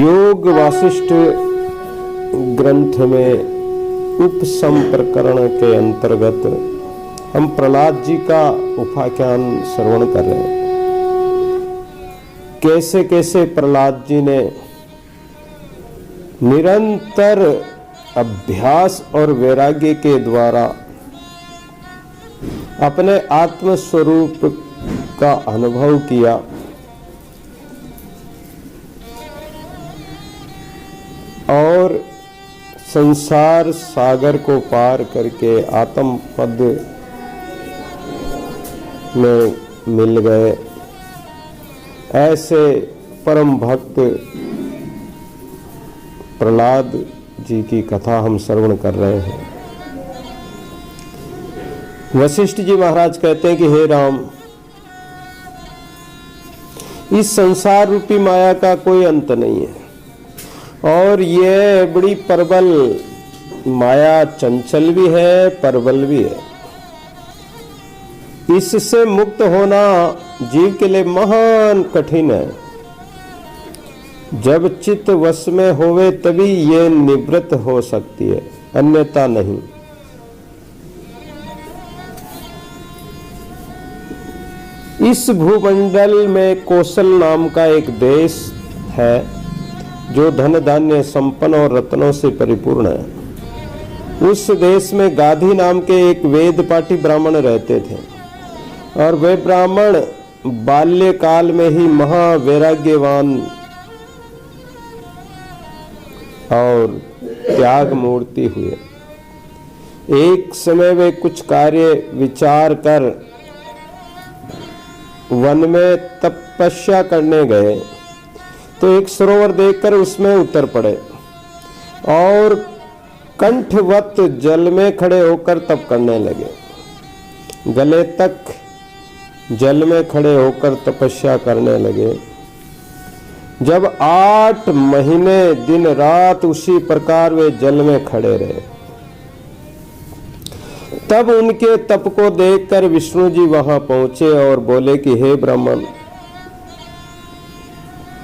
योग वासिष्ठ ग्रंथ में उपसम प्रकरण के अंतर्गत हम प्रहलाद जी का उपाख्यान श्रवण कर रहे हैं। कैसे कैसे प्रहलाद जी ने निरंतर अभ्यास और वैराग्य के द्वारा अपने आत्म स्वरूप का अनुभव किया और संसार सागर को पार करके आत्म पद में मिल गए। ऐसे परम भक्त प्रहलाद जी की कथा हम श्रवण कर रहे हैं। वशिष्ठ जी महाराज कहते हैं कि हे राम, इस संसार रूपी माया का कोई अंत नहीं है और ये बड़ी प्रबल माया चंचल भी है, प्रबल भी है। इससे मुक्त होना जीव के लिए महान कठिन है। जब चित्त वश में होवे तभी ये निवृत्त हो सकती है, अन्यथा नहीं। इस भूमंडल में कौशल नाम का एक देश है जो धन धान्य संपन्न और रत्नों से परिपूर्ण है। उस देश में गाधी नाम के एक वेद पाठी ब्राह्मण रहते थे और वे ब्राह्मण बाल्यकाल में ही महावैराग्यवान और त्याग मूर्ति हुए। एक समय वे कुछ कार्य विचार कर वन में तपस्या करने गए तो एक सरोवर देखकर उसमें उतर पड़े और कंठवत जल में खड़े होकर तप करने लगे। गले तक जल में खड़े होकर तपस्या करने लगे। जब 8 महीने दिन रात उसी प्रकार वे जल में खड़े रहे, तब उनके तप को देखकर विष्णु जी वहां पहुंचे और बोले कि हे ब्राह्मण,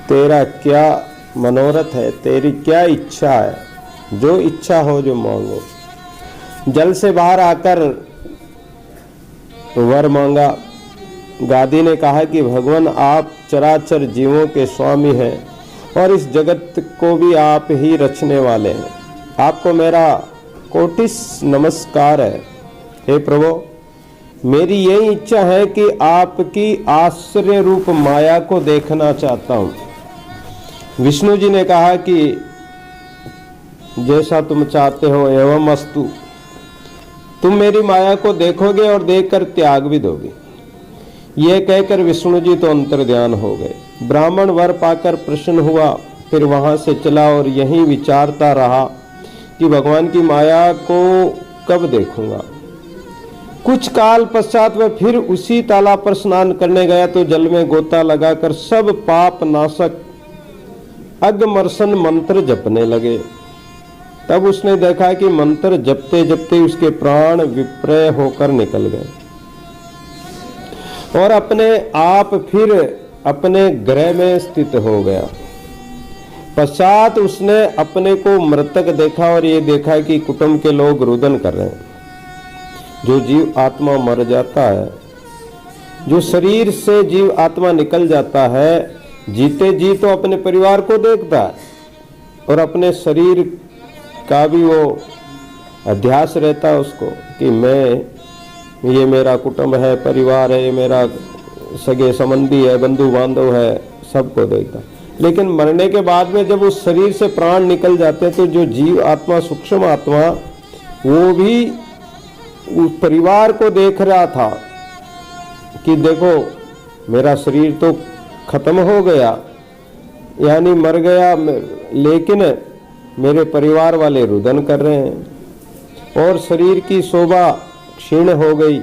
तेरा क्या मनोरथ है, तेरी क्या इच्छा है, जो इच्छा हो जो मांगो। जल से बाहर आकर वर मांगा। गादी ने कहा कि भगवान, आप चराचर जीवों के स्वामी हैं और इस जगत को भी आप ही रचने वाले हैं। आपको मेरा कोटिस नमस्कार है। हे प्रभु, मेरी यही इच्छा है कि आपकी आश्चर्य रूप माया को देखना चाहता हूं। विष्णु जी ने कहा कि जैसा तुम चाहते हो एवं अस्तु। तुम मेरी माया को देखोगे और देखकर त्याग भी दोगे। यह कहकर विष्णु जी तो अंतर्ध्यान हो गए। ब्राह्मण वर पाकर प्रसन्न हुआ, फिर वहां से चला और यहीं विचारता रहा कि भगवान की माया को कब देखूंगा। कुछ काल पश्चात वह फिर उसी तालाब पर स्नान करने गया तो जल में गोता लगाकर सब पाप नाशक अगमर्शन मंत्र जपने लगे। तब उसने देखा कि मंत्र जपते जपते उसके प्राण विप्रय होकर निकल गए और अपने आप फिर अपने ग्रह में स्थित हो गया। पश्चात उसने अपने को मृतक देखा और ये देखा कि कुटुंब के लोग रुदन कर रहे हैं। जो जीव आत्मा मर जाता है, जो शरीर से जीव आत्मा निकल जाता है, जीते जी तो अपने परिवार को देखता है और अपने शरीर का भी वो अध्यास रहता है उसको कि ये मेरा कुटुंब है, परिवार है, ये मेरा सगे संबंधी है, बंधु बांधव है, सबको देखता। लेकिन मरने के बाद में जब उस शरीर से प्राण निकल जाते हैं तो जो जीव आत्मा, सूक्ष्म आत्मा, वो भी उस परिवार को देख रहा था कि देखो मेरा शरीर तो खत्म हो गया, यानी मर गया, लेकिन मेरे परिवार वाले रुदन कर रहे हैं और शरीर की शोभा क्षीण हो गई।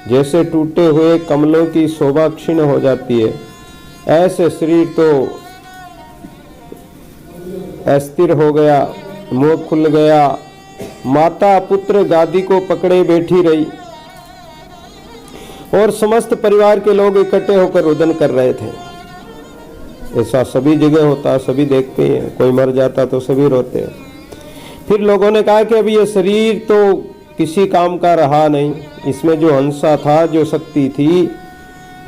जैसे टूटे हुए कमलों की शोभा क्षीण हो जाती है, ऐसे शरीर तो अस्थिर हो गया, मुंह खुल गया। माता पुत्र गादी को पकड़े बैठी रही और समस्त परिवार के लोग इकट्ठे होकर रुदन कर रहे थे। ऐसा सभी जगह होता है, सभी देखते हैं, कोई मर जाता तो सभी रोते हैं। फिर लोगों ने कहा कि अब ये शरीर तो किसी काम का रहा नहीं, इसमें जो हंसा था, जो शक्ति थी,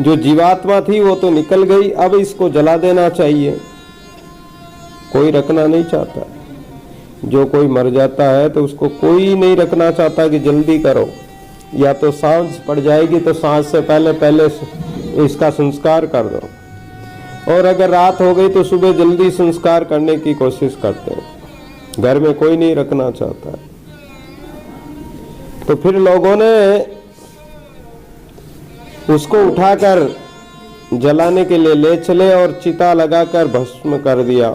जो जीवात्मा थी, वो तो निकल गई, अब इसको जला देना चाहिए। कोई रखना नहीं चाहता। जो कोई मर जाता है तो उसको कोई नहीं रखना चाहता कि जल्दी करो, या तो सांझ पड़ जाएगी तो सांझ से पहले पहले इसका संस्कार कर दो, और अगर रात हो गई तो सुबह जल्दी संस्कार करने की कोशिश करते हैं। घर में कोई नहीं रखना चाहता है। तो फिर लोगों ने उसको उठाकर जलाने के लिए ले चले और चिता लगाकर भस्म कर दिया।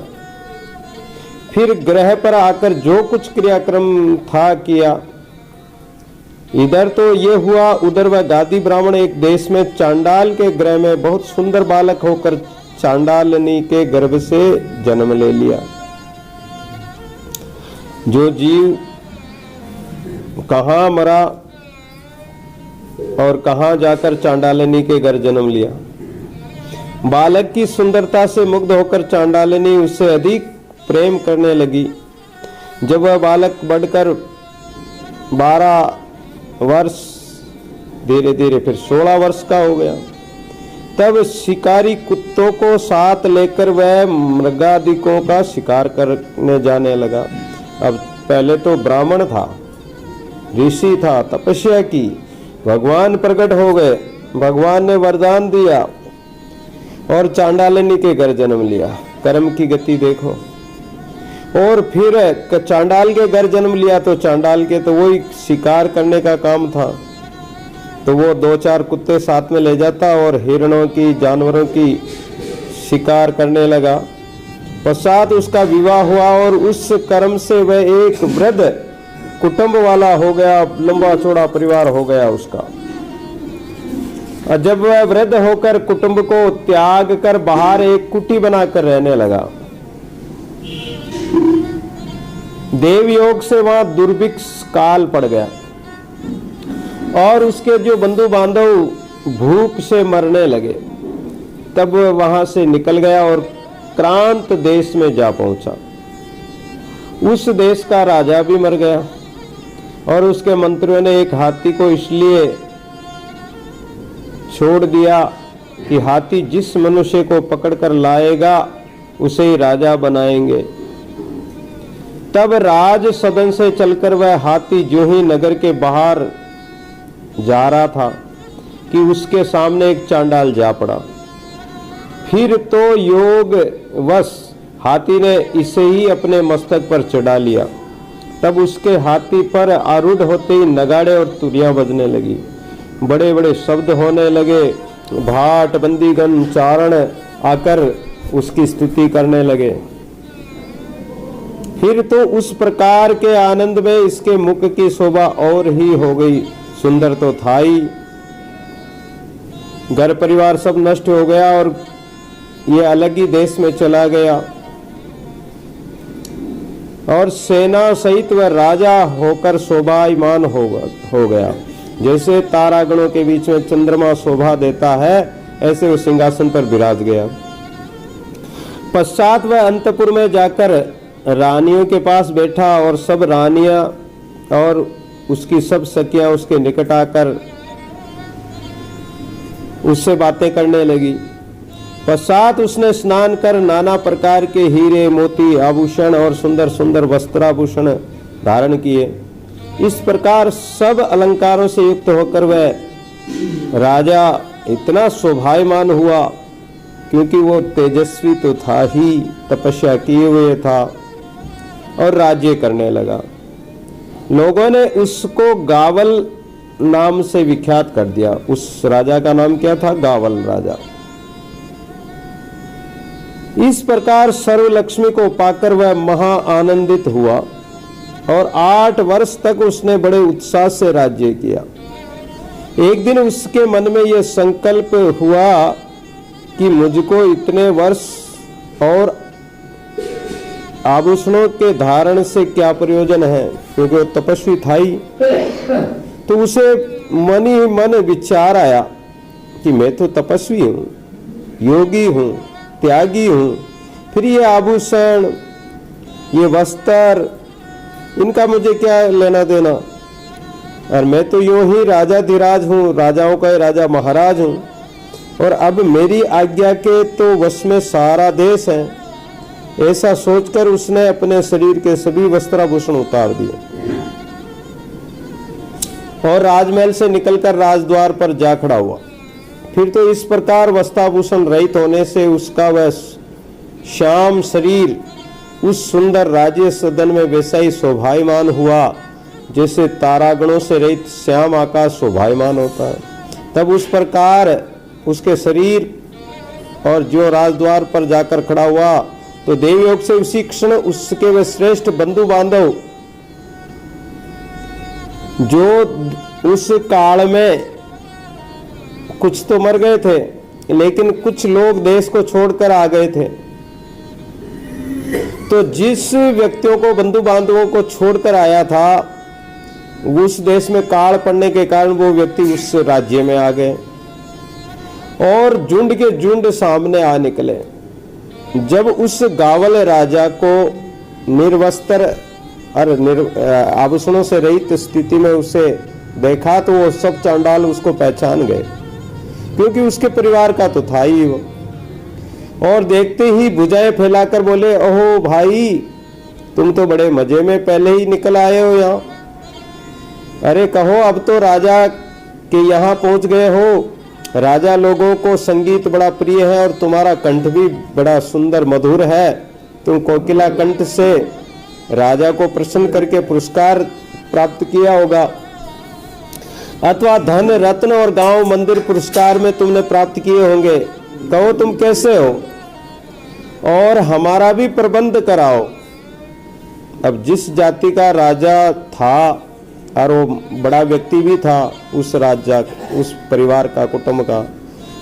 फिर ग्रह पर आकर जो कुछ क्रियाक्रम था किया। इधर तो ये हुआ, उधर वह गादी ब्राह्मण एक देश में चांडाल के ग्रह में बहुत सुंदर बालक होकर चांडालनी के गर्भ से जन्म ले लिया। जो जीव कहाँ मरा और कहाँ जाकर चांडालिनी के घर जन्म लिया। बालक की सुंदरता से मुग्ध होकर चांडालिनी उससे अधिक प्रेम करने लगी। जब वह बालक बढ़कर 12 वर्ष, धीरे धीरे फिर 16 वर्ष का हो गया, तब शिकारी कुत्तों को साथ लेकर वह मृगादिकों का शिकार करने जाने लगा। अब पहले तो ब्राह्मण था, ऋषि था, तपस्या की, भगवान प्रकट हो गए, भगवान ने वरदान दिया और चांडालिनी के घर जन्म लिया। कर्म की गति देखो। और फिर चांडाल के घर जन्म लिया तो चांडाल के तो वही शिकार करने का काम था, तो वो 2-4 कुत्ते साथ में ले जाता और हिरणों की, जानवरों की शिकार करने लगा। पश्चात उसका विवाह हुआ और उस कर्म से वह एक वृद्ध कुटुंब वाला हो गया, लंबा चौड़ा परिवार हो गया उसका। और जब वह वृद्ध होकर कुटुंब को त्याग कर बाहर एक कुटी बनाकर रहने लगा, देव योग से वहां दुर्भिक्ष काल पड़ गया और उसके जो बंधु बांधव भूख से मरने लगे। तब वह वहां से निकल गया और क्रांत देश में जा पहुंचा। उस देश का राजा भी मर गया और उसके मंत्रियों ने एक हाथी को इसलिए छोड़ दिया कि हाथी जिस मनुष्य को पकड़कर लाएगा उसे ही राजा बनाएंगे। तब राज सदन से चलकर वह हाथी जो ही नगर के बाहर जा रहा था कि उसके सामने एक चांडाल जा पड़ा। फिर तो योग वश हाथी ने इसे ही अपने मस्तक पर चढ़ा लिया। तब उसके हाथी पर आरूढ़ होते ही नगाड़े और तुरियां बजने लगी, बड़े बड़े शब्द होने लगे। भाट बंदीगण चारण आकर उसकी स्तुति करने लगे। फिर तो उस प्रकार के आनंद में इसके मुख की शोभा और ही हो गई। सुंदर तो था ही, घर परिवार सब नष्ट हो गया और ये अलग ही देश में चला गया और सेना सहित वह राजा होकर शोभायमान हो गया। जैसे तारागणों के बीच में चंद्रमा शोभा देता है, ऐसे वो सिंहासन पर विराज गया। पश्चात वह अंतपुर में जाकर रानियों के पास बैठा और सब रानियां और उसकी सब सखियां उसके निकट आकर उससे बातें करने लगी। पश्चात उसने स्नान कर नाना प्रकार के हीरे मोती आभूषण और सुंदर सुंदर वस्त्राभूषण धारण किए। इस प्रकार सब अलंकारों से युक्त होकर वह राजा इतना शोभायमान हुआ, क्योंकि वो तेजस्वी तो था ही, तपस्या किए हुए था और राज्य करने लगा। लोगों ने उसको गावल नाम से विख्यात कर दिया। उस राजा का नाम क्या था? गावल राजा। इस प्रकार सर्व लक्ष्मी को पाकर वह महा आनंदित हुआ और 8 वर्ष तक उसने बड़े उत्साह से राज्य किया। एक दिन उसके मन में यह संकल्प हुआ कि मुझको इतने वर्ष और आभूषणों के धारण से क्या प्रयोजन है, क्योंकि वो तपस्वी था ही। तो उसे मन ही मन विचार आया कि मैं तो तपस्वी हूँ, योगी हूँ, त्यागी हूँ, फिर ये आभूषण, ये वस्त्र, इनका मुझे क्या लेना देना। और मैं तो यूं ही राजाधिराज हूँ, राजाओं का राजा महाराज हूँ, और अब मेरी आज्ञा के तो वश में सारा देश है। ऐसा सोचकर उसने अपने शरीर के सभी वस्त्राभूषण उतार दिए और राजमहल से निकलकर राजद्वार पर जा खड़ा हुआ। फिर तो इस प्रकार वस्त्राभूषण रहित होने से उसका वह श्याम शरीर उस सुंदर राज्य सदन में वैसा ही शोभायमान हुआ जैसे तारागणों से रहित श्याम आकाश शोभायमान होता है। तब उस प्रकार उसके शरीर और जो राजद्वार पर जाकर खड़ा हुआ तो देवयोग से उसी क्षण उसके वे श्रेष्ठ बंधु बांधव जो उस काल में कुछ तो मर गए थे, लेकिन कुछ लोग देश को छोड़कर आ गए थे। तो जिस व्यक्तियों को बंधु बांधवों को छोड़कर आया था, उस देश में काल पड़ने के कारण वो व्यक्ति उस राज्य में आ गए और झुंड के झुंड सामने आ निकले। जब उस गावल राजा को निर्वस्त्र और आभूषणों से रहित स्थिति में उसे देखा तो वो सब चांडाल उसको पहचान गए, क्योंकि उसके परिवार का तो था ही वो। और देखते ही भुजाएं फैलाकर बोले, ओहो भाई, तुम तो बड़े मजे में पहले ही निकल आए हो यहाँ। अरे कहो, अब तो राजा के यहाँ पहुंच गए हो। राजा लोगों को संगीत बड़ा प्रिय है और तुम्हारा कंठ भी बड़ा सुंदर मधुर है। तुम कोकिला कंठ से राजा को प्रसन्न करके पुरस्कार प्राप्त किया होगा, अथवा धन रत्न और गांव मंदिर पुरस्कार में तुमने प्राप्त किए होंगे। कहो तुम कैसे हो और हमारा भी प्रबंध कराओ। अब जिस जाति का राजा था और वो बड़ा व्यक्ति भी था उस राजा, उस परिवार का, कुटुंब का,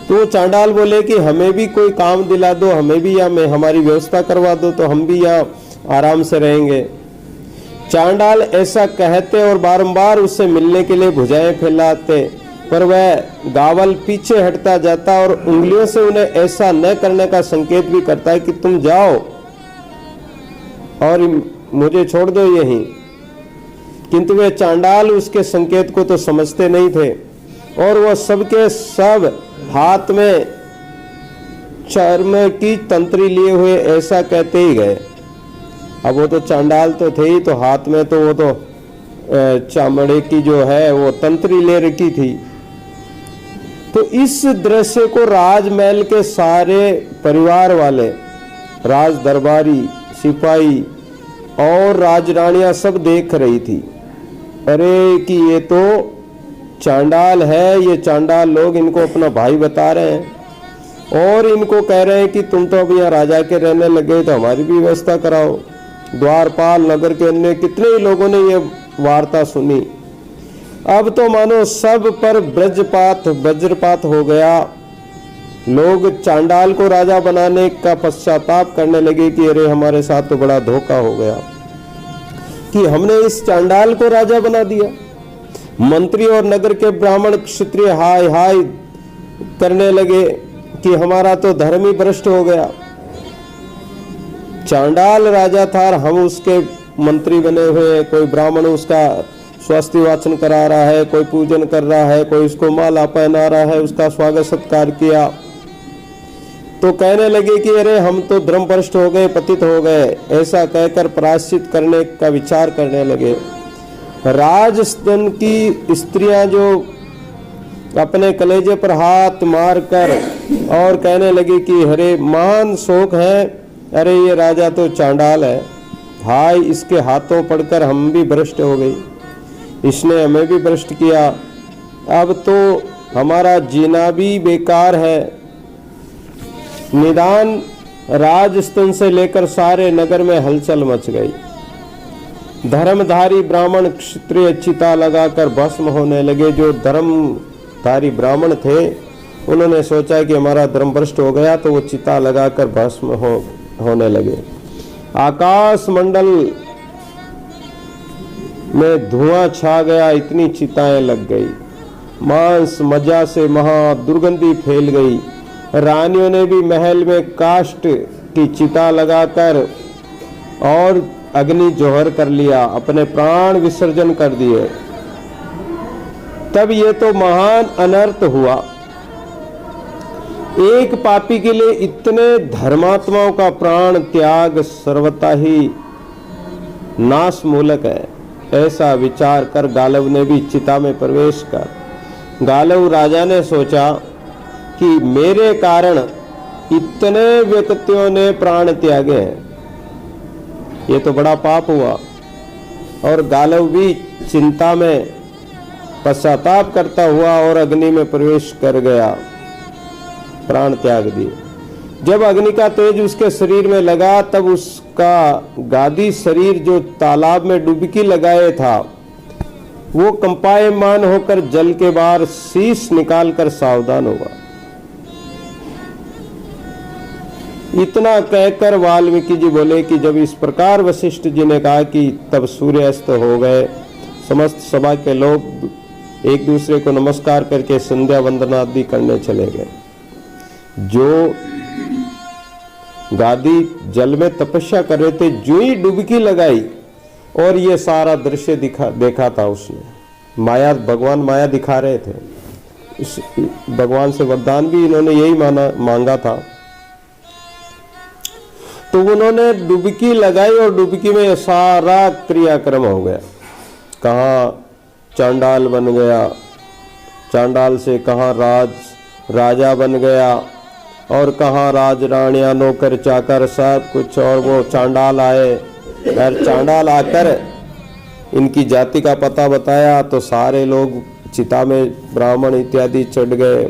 तो वो चांडाल बोले कि हमें भी कोई काम दिला दो, हमें भी यहाँ में हमारी व्यवस्था करवा दो, तो हम भी यहाँ आराम से रहेंगे। चांडाल ऐसा कहते और बारंबार उससे मिलने के लिए भुजाएं फैलाते, पर वह गावल पीछे हटता जाता और उंगलियों से उन्हें ऐसा न करने का संकेत भी करता है कि तुम जाओ और मुझे छोड़ दो यहीं। किंतु वे चांडाल उसके संकेत को तो समझते नहीं थे और वह सबके सब हाथ में चर्म की तंत्री लिए हुए ऐसा कहते ही गए। अब वो तो चांडाल तो थे ही, तो हाथ में तो वो तो चामड़े की जो है वो तंत्री ले रखी थी। तो इस दृश्य को राजमहल के सारे परिवार वाले, राज दरबारी, सिपाही और राजरानियां सब देख रही थी। अरे कि ये तो चांडाल है, ये चांडाल लोग इनको अपना भाई बता रहे हैं और इनको कह रहे हैं कि तुम तो अब यहाँ राजा के रहने लगे, तो हमारी भी व्यवस्था कराओ। द्वारपाल, नगर के अन्य कितने ही लोगों ने ये वार्ता सुनी। अब तो मानो सब पर वज्रपात हो गया। लोग चांडाल को राजा बनाने का पश्चाताप करने लगे कि अरे हमारे साथ तो बड़ा धोखा हो गया कि हमने इस चांडाल को राजा बना दिया। मंत्री और नगर के ब्राह्मण क्षत्रिय हाय हाय करने लगे कि हमारा तो धर्म ही भ्रष्ट हो गया। चांडाल राजा था और हम उसके मंत्री बने हुए। कोई ब्राह्मण उसका स्वास्थ्य वाचन करा रहा है, कोई पूजन कर रहा है, कोई उसको माला पहना रहा है, उसका स्वागत सत्कार किया। तो कहने लगे कि अरे हम तो धर्मभ्रष्ट हो गए, पतित हो गए। ऐसा कहकर प्रायश्चित करने का विचार करने लगे। राजस्थान की स्त्रियां जो अपने कलेजे पर हाथ मारकर और कहने लगी कि अरे महान शोक है, अरे ये राजा तो चांडाल है, हाय इसके हाथों पड़कर हम भी भ्रष्ट हो गई, इसने हमें भी भ्रष्ट किया, अब तो हमारा जीना भी बेकार है। निदान राजस्थान से लेकर सारे नगर में हलचल मच गई। धर्मधारी ब्राह्मण क्षत्रिय चिता लगाकर भस्म होने लगे। जो धर्मधारी ब्राह्मण थे उन्होंने सोचा कि हमारा धर्म भ्रष्ट हो गया, तो वो चिता लगाकर भस्म होने लगे। आकाश मंडल में धुआं छा गया, इतनी चिताएं लग गई। मांस मज्जा से महा दुर्गंधी फैल गई रानियों ने भी महल में काष्ठ की चिता लगाकर और अग्नि जोहर कर लिया, अपने प्राण विसर्जन कर दिए। तब ये तो महान अनर्थ हुआ। एक पापी के लिए इतने धर्मात्माओं का प्राण त्याग सर्वथा ही नाश मूलक है। ऐसा विचार कर गालव ने भी चिता में प्रवेश कर। गालव राजा ने सोचा कि मेरे कारण इतने व्यक्तियों ने प्राण त्यागे हैं, ये तो बड़ा पाप हुआ। और गालव भी चिंता में पश्चाताप करता हुआ और अग्नि में प्रवेश कर गया, प्राण त्याग दिए। जब अग्नि का तेज उसके शरीर में लगा तब उसका गादी शरीर जो तालाब में डुबकी लगाए था वो कंपायमान होकर जल के बाहर शीश निकालकर सावधान हुआ। इतना कहकर वाल्मीकि जी बोले कि जब इस प्रकार वशिष्ठ जी ने कहा कि तब सूर्यास्त हो गए। समस्त सभा के लोग एक दूसरे को नमस्कार करके संध्या वंदना आदि करने चले गए। जो गादी जल में तपस्या कर रहे थे, जो ही डुबकी लगाई और ये सारा दृश्य देखा था उसने। माया, भगवान माया दिखा रहे थे। इस भगवान से वरदान भी इन्होंने यही मांगा था। तो उन्होंने डुबकी लगाई और डुबकी में सारा क्रियाक्रम हो गया। कहाँ चांडाल बन गया, चांडाल से कहाँ राजा बन गया, और कहाँ राज रानियां नौकर चाकर सब कुछ। और वो चांडाल आए, और चांडाल आकर इनकी जाति का पता बताया तो सारे लोग चिता में, ब्राह्मण इत्यादि चढ़ गए।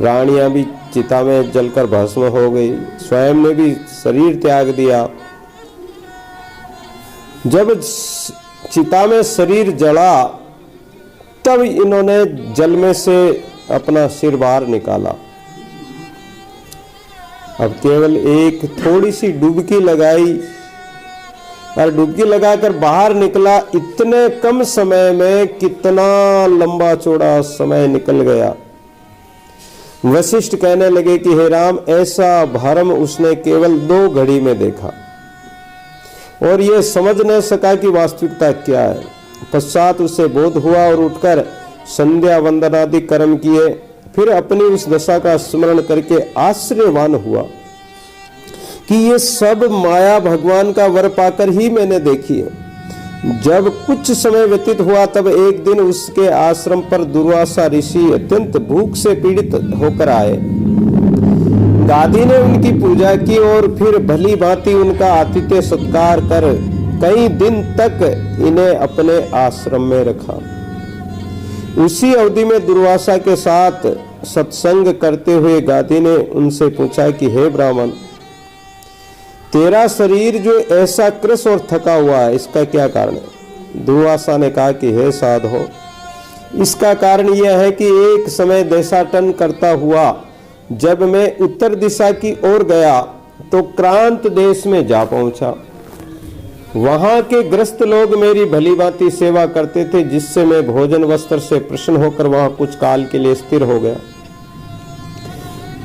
रानियां भी चिता में जलकर भस्म हो गई, स्वयं ने भी शरीर त्याग दिया। जब चिता में शरीर जला तब इन्होंने जल में से अपना सिर बाहर निकाला। अब केवल एक थोड़ी सी डुबकी लगाई और डुबकी लगाकर बाहर निकला। इतने कम समय में कितना लंबा चौड़ा समय निकल गया। वशिष्ठ कहने लगे कि हे राम, ऐसा भ्रम उसने केवल 2 घड़ी में देखा और ये समझ न सका कि वास्तविकता क्या है। पश्चात उसे बोध हुआ और उठकर संध्या वंदनादि कर्म किए। फिर अपनी उस दशा का स्मरण करके आश्चर्यवान हुआ कि ये सब माया भगवान का वर पाकर ही मैंने देखी है। जब कुछ समय व्यतीत हुआ तब एक दिन उसके आश्रम पर दुर्वासा ऋषि अत्यंत भूख से पीड़ित होकर आए। दादी ने उनकी पूजा की और फिर भली भांति उनका आतिथ्य सत्कार कर कई दिन तक इन्हें अपने आश्रम में रखा। उसी अवधि में दुर्वासा के साथ सत्संग करते हुए गादी ने उनसे पूछा कि हे ब्राह्मण, तेरा शरीर जो ऐसा कृश और थका हुआ है, इसका क्या कारण है? दुर्वासा ने कहा कि हे साधो, इसका कारण यह है कि एक समय देशाटन करता हुआ जब मैं उत्तर दिशा की ओर गया तो क्रांत देश में जा पहुंचा। वहां के ग्रस्त लोग मेरी भली भांति सेवा करते थे, जिससे मैं भोजन वस्त्र से प्रसन्न होकर वहां कुछ काल के लिए स्थिर हो गया।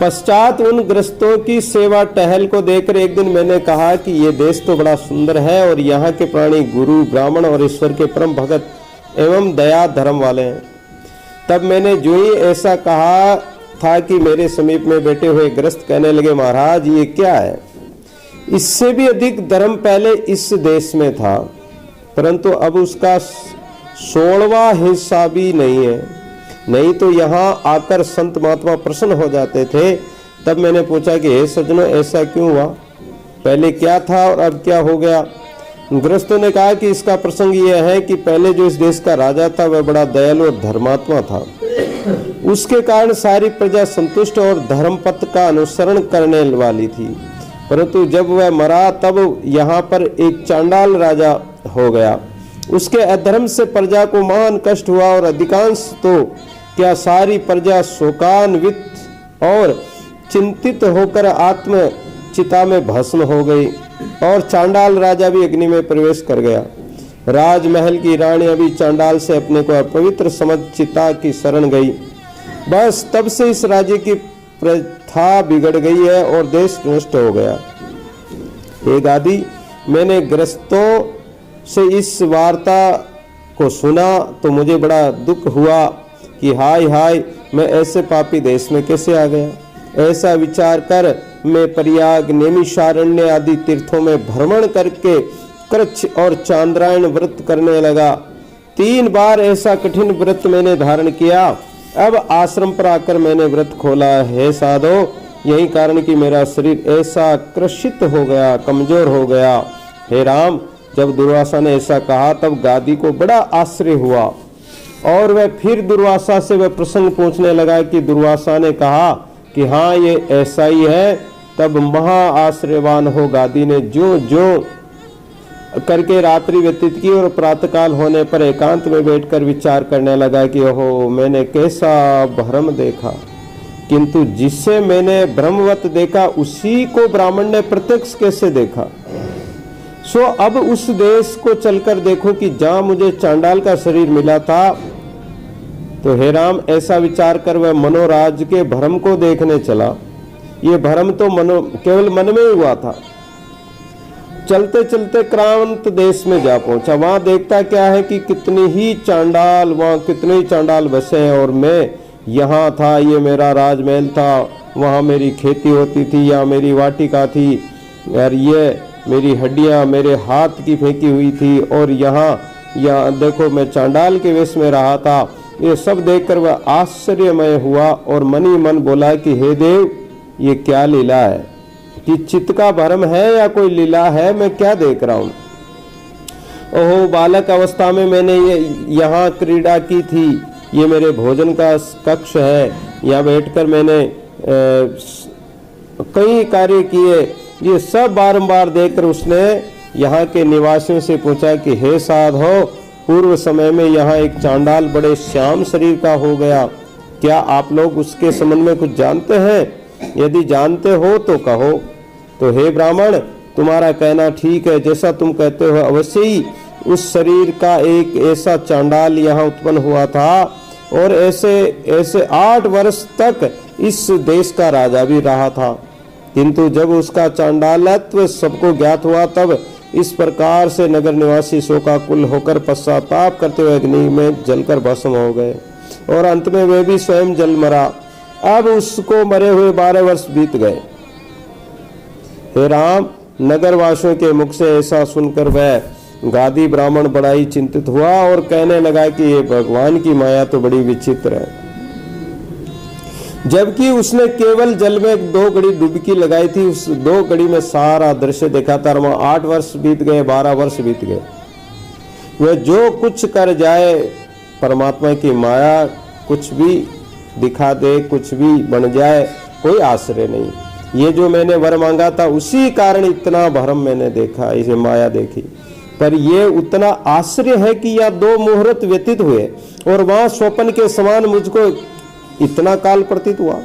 पश्चात उन ग्रस्तों की सेवा टहल को देखकर एक दिन मैंने कहा कि ये देश तो बड़ा सुंदर है और यहाँ के प्राणी गुरु, ब्राह्मण और ईश्वर के परम भगत एवं दया धर्म वाले हैं। तब मैंने जो ही ऐसा कहा था कि मेरे समीप में बैठे हुए ग्रस्त कहने लगे, महाराज ये क्या है? इससे भी अधिक धर्म पहले इस देश में था, परंतु अब उसका 16वां हिस्सा भी नहीं है। नहीं तो यहाँ आकर संत महात्मा प्रसन्न हो जाते थे। तब मैंने पूछा कि हे सज्जनों, ऐसा क्यों हुआ? पहले क्या था और अब क्या हो गया? ग्रस्तों ने कहा कि इसका प्रसंग यह है कि पहले जो इस देश का राजा था वह बड़ा दयालु और धर्मात्मा था। उसके कारण सारी प्रजा संतुष्ट और धर्म पथ का अनुसरण करने वाली थी। परंतु जब वह मरा तब यहाँ पर एक चांडाल राजा हो गया। उसके अधर्म से प्रजा को महान कष्ट हुआ और अधिकांश तो क्या सारी प्रजा शोकान्वित और चिंतित होकर आत्म चिता में भस्म हो गई और चांडाल राजा भी अग्नि में प्रवेश कर गया। राजमहल की रानियां भी चांडाल से अपने को अपवित्र समझ चिता की शरण गई। बस तब से इस राज्य की प्रथा बिगड़ गई है और देश नष्ट हो गया। हे गादी, मैंने गृहस्थों से इस वार्ता को सुना तो मुझे बड़ा दुख हुआ कि हाय हाय, मैं ऐसे पापी देश में कैसे आ गया। ऐसा विचार कर मैं प्रयाग, नैमिषारण्य आदि तीर्थों में भ्रमण करके कृच्छ और चांद्रायण व्रत करने लगा। 3 बार ऐसा कठिन व्रत मैंने धारण किया। अब आश्रम पर आकर मैंने व्रत खोला। हे साधो, यही कारण कि मेरा शरीर ऐसा क्रसित हो गया, कमजोर हो गया। हे राम, जब दुर्वासा ने ऐसा कहा तब गादी को बड़ा आश्चर्य हुआ और वह फिर दुर्वासा से वह प्रसंग पूछने लगा कि दुर्वासा ने कहा कि हाँ, ये ऐसा ही है। तब महा आश्चर्यवान हो गादी ने जो जो करके रात्रि व्यतीत की और प्रातःकाल होने पर एकांत में बैठकर विचार करने लगा कि ओहो, मैंने कैसा भ्रम देखा, किंतु जिससे मैंने भ्रमवत देखा उसी को ब्राह्मण ने प्रत्यक्ष कैसे देखा। सो अब उस देश को चलकर देखो कि जहां मुझे चांडाल का शरीर मिला था। तो हे राम, ऐसा विचार कर वह मनोराज के भ्रम को देखने चला। ये भ्रम तो केवल मन में ही हुआ था। चलते चलते क्रांत देश में जा पहुंचा। वहां देखता क्या है कि कितने ही चांडाल बसे हैं और मैं यहाँ था। ये मेरा राजमहल था, वहाँ मेरी खेती होती थी, यहाँ मेरी वाटिका थी और ये मेरी हड्डियाँ मेरे हाथ की फेंकी हुई थी और यहाँ देखो मैं चांडाल के वेश में रहा था। ये सब देखकर वह आश्चर्यमय हुआ और मन ही मन बोला कि हे देव, ये क्या लीला है, कि चित्त का भ्रम है या कोई लीला है, मैं क्या देख रहा हूँ। ओहो, बालक अवस्था में मैंने ये यहाँ क्रीड़ा की थी। ये मेरे भोजन का कक्ष है, यहाँ बैठकर मैंने कई कार्य किए। ये सब बारंबार देखकर उसने यहाँ के निवासियों से पूछा कि हे साधो, पूर्व समय में यहाँ एक चांडाल बड़े श्याम शरीर का हो गया। क्या आप लोग उसके संबंध में कुछ जानते हैं? यदि जानते हो तो कहो। तो हे ब्राह्मण, तुम्हारा कहना ठीक है। जैसा तुम कहते हो अवश्य ही उस शरीर का एक ऐसा चांडाल यहाँ उत्पन्न हुआ था और ऐसे 8 वर्ष तक इस देश का राजा भी रहा था। किंतु जब उसका चांडालत्व सबको ज्ञात हुआ तब इस प्रकार से नगर निवासी शोकाकुल होकर पश्चाताप करते हुए अग्नि में जलकर भस्म हो गए और अंत में वे भी स्वयं जल मरा। अब उसको मरे हुए 12 वर्ष बीत गए। हे राम, नगरवासियों के मुख से ऐसा सुनकर वह गादी ब्राह्मण बड़ा ही चिंतित हुआ और कहने लगा कि ये भगवान की माया तो बड़ी विचित्र है। जबकि उसने केवल जल में 2 घड़ी डुबकी लगाई थी, उस 2 घड़ी में सारा दृश्य देखा था। 8 वर्ष बीत गए, 12 वर्ष बीत गए। वह जो कुछ कर जाए, परमात्मा की माया कुछ भी दिखा दे, कुछ भी बन जाए, कोई आश्चर्य नहीं। ये जो मैंने वर मांगा था उसी कारण इतना भ्रम मैंने देखा, इसे माया देखी। पर ये उतना आश्चर्य है कि यह 2 मुहूर्त व्यतीत हुए और वहां स्वप्न के समान मुझको इतना काल प्रतीत हुआ।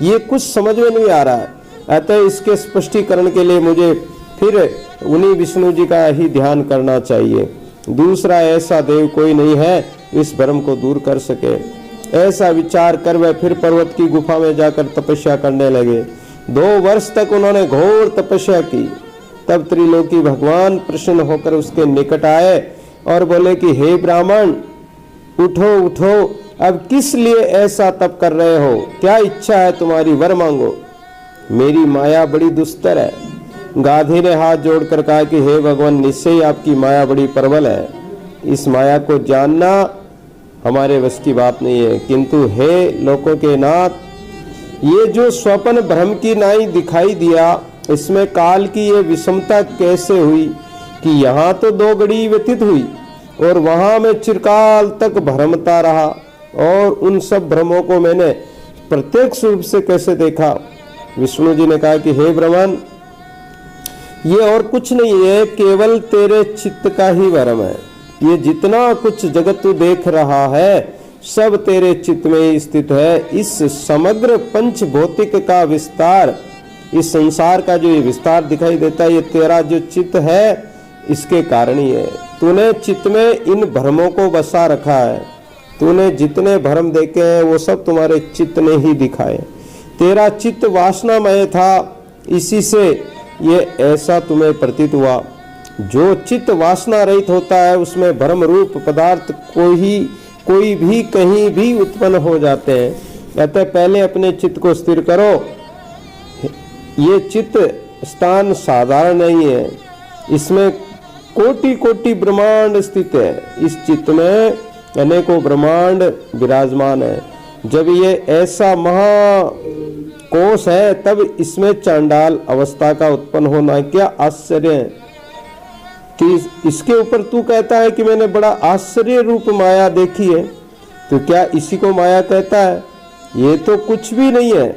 ये कुछ समझ में नहीं आ रहा है। अतः इसके स्पष्टीकरण के लिए मुझे फिर उन्हीं विष्णु जी का ही ध्यान करना चाहिए। दूसरा ऐसा देव कोई नहीं है इस भ्रम को दूर कर सके। ऐसा विचार कर वह फिर पर्वत की गुफा में जाकर तपस्या करने लगे। 2 वर्ष तक उन्होंने घोर तपस्या की। तब त्रिलोकी भगवान प्रसन्न होकर उसके निकट आए और बोले कि हे ब्राह्मण, उठो उठो, अब किस लिए ऐसा तप कर रहे हो? क्या इच्छा है तुम्हारी? वर मांगो। मेरी माया बड़ी दुस्तर है। गाधी ने हाथ जोड़कर कहा कि हे भगवान, निश्चय ही आपकी माया बड़ी प्रबल है। इस माया को जानना हमारे बस की बात नहीं है। किंतु हे लोकों के नाथ, ये जो स्वप्न भ्रम की नाई दिखाई दिया, इसमें काल की ये विषमता कैसे हुई कि यहाँ तो 2 घड़ी व्यतीत हुई और वहां में चिरकाल तक भ्रमता रहा और उन सब भ्रमों को मैंने प्रत्यक्ष रूप से कैसे देखा? विष्णु जी ने कहा कि हे ब्राह्मण, ये और कुछ नहीं है, केवल तेरे चित्त का ही भ्रम है। ये जितना कुछ जगत तू देख रहा है सब तेरे चित्त में ही स्थित है। इस समग्र पंच भौतिक का विस्तार, इस संसार का जो ये विस्तार दिखाई देता है, ये तेरा जो चित्त है इसके कारण ही है। तूने चित्त में इन भ्रमों को बसा रखा है। तूने जितने भ्रम देखे हैं वो सब तुम्हारे चित्त ने ही दिखाए। तेरा चित्त वासनामय था, इसी से ये ऐसा तुम्हें प्रतीत हुआ। जो चित्त वासना रहित होता है उसमें भ्रम रूप पदार्थ कोई भी कहीं भी उत्पन्न हो जाते हैं। अतः पहले अपने चित्त को स्थिर करो। ये चित्त स्थान साधारण नहीं है, इसमें कोटि कोटि ब्रह्मांड स्थित है। इस चित्त में अनेकों ब्रह्मांड विराजमान है। जब ये ऐसा महाकोश है तब इसमें चांडाल अवस्था का उत्पन्न होना क्या आश्चर्य है कि इसके ऊपर तू कहता है कि मैंने बड़ा आश्चर्य रूप माया देखी है, तो क्या इसी को माया कहता है? ये तो कुछ भी नहीं है।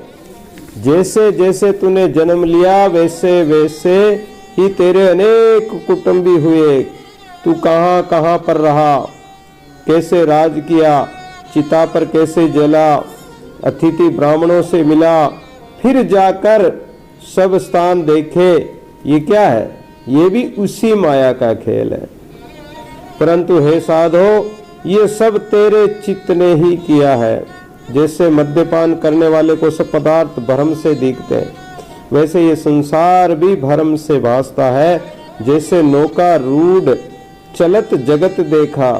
जैसे जैसे तूने जन्म लिया वैसे वैसे ही तेरे अनेक कुटुंबी हुए। तू कहाँ कहाँ पर रहा, कैसे राज किया, चिता पर कैसे जला, अतिथि ब्राह्मणों से मिला, फिर जाकर सब स्थान देखे। ये क्या है? ये भी उसी माया का खेल है। परंतु हे साधो, ये सब तेरे चित्त ने ही किया है। जैसे मद्यपान करने वाले को सब पदार्थ भ्रम से दिखते हैं, वैसे ये संसार भी भ्रम से भासता है। जैसे नौका रूढ़ चलत जगत देखा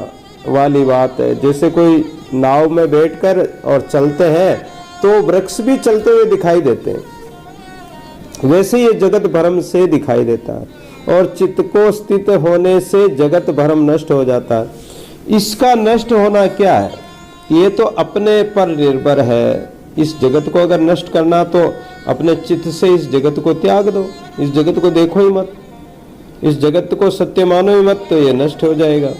वाली बात है। जैसे कोई नाव में बैठकर और चलते हैं तो वृक्ष भी चलते हुए दिखाई देते हैं, वैसे ये जगत भ्रम से दिखाई देता है। और चित्त को स्थित होने से जगत भ्रम नष्ट हो जाता है। इसका नष्ट होना क्या है? ये तो अपने पर निर्भर है। इस जगत को अगर नष्ट करना तो अपने चित्त से इस जगत को त्याग दो। इस जगत को देखो ही मत, इस जगत को सत्य मानो ही मत, तो ये नष्ट हो जाएगा।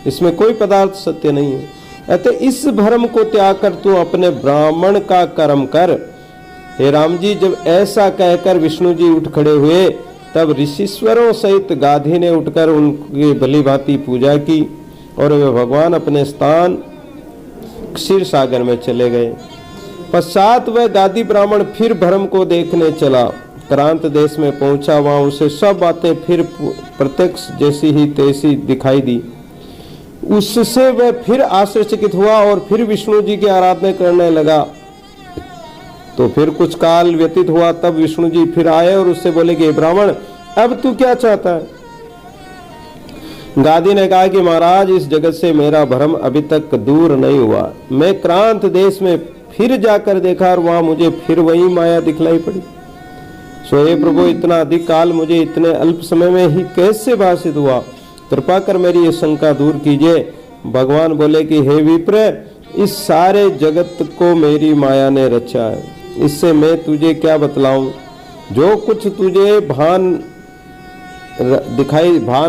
इसमें कोई पदार्थ सत्य नहीं है। अतः इस भ्रम को त्याग कर तू अपने ब्राह्मण का कर्म कर। हे राम जी, जब ऐसा कहकर विष्णु जी उठ खड़े हुए तब ऋषिश्वरों सहित गाधी ने उठकर उनकी भली भांति पूजा की और वे भगवान अपने स्थान क्षीर सागर में चले गए। पश्चात वह गादी ब्राह्मण फिर भ्रम को देखने चला। क्रांत देश में पहुंचा, वहां उसे सब बातें फिर प्रत्यक्ष जैसी ही तैसी दिखाई दी। उससे वह फिर आश्चर्यचकित हुआ और फिर विष्णु जी की आराधना करने लगा। तो फिर कुछ काल व्यतीत हुआ, तब विष्णु जी फिर आए और उससे बोले कि ब्राह्मण, अब तू क्या चाहता है? गादी ने कहा कि महाराज, इस जगत से मेरा भ्रम अभी तक दूर नहीं हुआ। मैं क्रांत देश में फिर जाकर देखा और वहां मुझे फिर वही माया दिखलाई पड़ी। सो हे प्रभु, इतना अधिक काल मुझे इतने अल्प समय में ही कैसे भाषित हुआ? कृपा कर मेरी ये शंका दूर कीजिए। भगवान बोले कि हे विप्र, इस सारे जगत को मेरी माया ने रचा है, इससे मैं तुझे क्या बतलाऊं? जो कुछ तुझे भान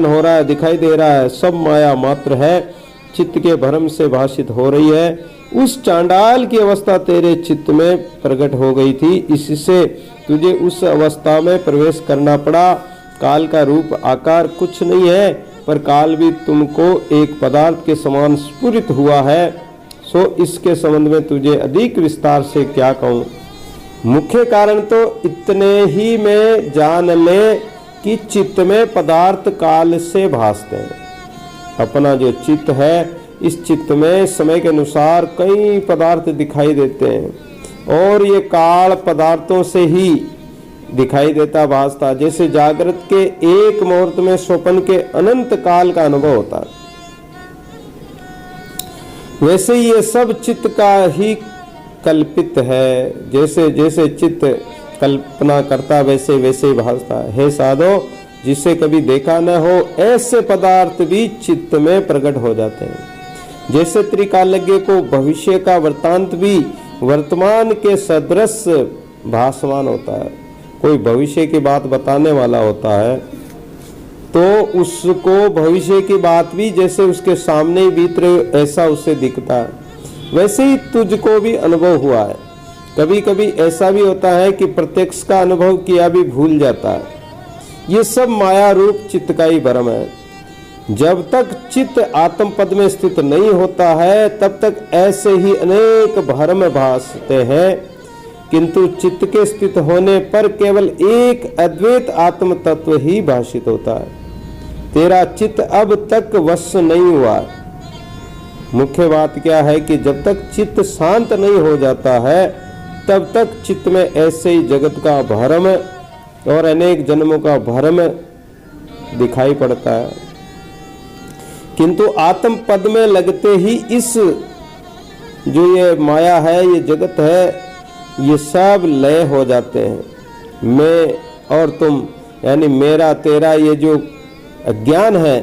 हो रहा है, दिखाई दे रहा है, सब माया मात्र है, चित्त के भ्रम से भाषित हो रही है। उस चांडाल की अवस्था तेरे चित्त में प्रकट हो गई थी, इससे तुझे उस अवस्था में प्रवेश करना पड़ा। काल का रूप आकार कुछ नहीं है, पर काल भी तुमको एक पदार्थ के समान स्फुरित हुआ है। सो इसके संबंध में तुझे अधिक विस्तार से क्या कहूँ? मुख्य कारण तो इतने ही में जान ले कि चित्त में पदार्थ काल से भासते हैं। अपना जो चित्त है, इस चित्त में समय के अनुसार कई पदार्थ दिखाई देते हैं और ये काल पदार्थों से ही दिखाई देता, भासता। जैसे जागृत के एक मुहूर्त में स्वप्न के अनंत काल का अनुभव होता है, वैसे ये सब चित्त का ही कल्पित है। जैसे जैसे चित्त कल्पना करता वैसे वैसे भासता है। हे साधो, जिसे कभी देखा न हो ऐसे पदार्थ भी चित्त में प्रकट हो जाते हैं। जैसे त्रिकालज्ञ को भविष्य का वृत्तांत भी वर्तमान के सदृश भासमान होता है। कोई भविष्य की बात बताने वाला होता है तो उसको भविष्य की बात भी जैसे उसके सामने ही बीत रही ऐसा उससे दिखता है। वैसे ही तुझको भी अनुभव हुआ है। कभी कभी ऐसा भी होता है कि प्रत्यक्ष का अनुभव किया भी भूल जाता है। ये सब माया रूप चित्त का ही भ्रम है। जब तक चित्त आत्म पद में स्थित नहीं होता है तब तक ऐसे ही अनेक भ्रम भासते हैं, किंतु चित्त के स्थित होने पर केवल एक अद्वैत आत्म तत्व ही भाषित होता है। तेरा चित्त अब तक वश नहीं हुआ। मुख्य बात क्या है कि जब तक चित्त शांत नहीं हो जाता है तब तक चित्त में ऐसे ही जगत का भ्रम और अनेक जन्मों का भ्रम दिखाई पड़ता है। किंतु आत्म पद में लगते ही इस जो ये माया है, ये जगत है, ये सब लय हो जाते हैं। मैं और तुम यानी मेरा तेरा ये जो अज्ञान है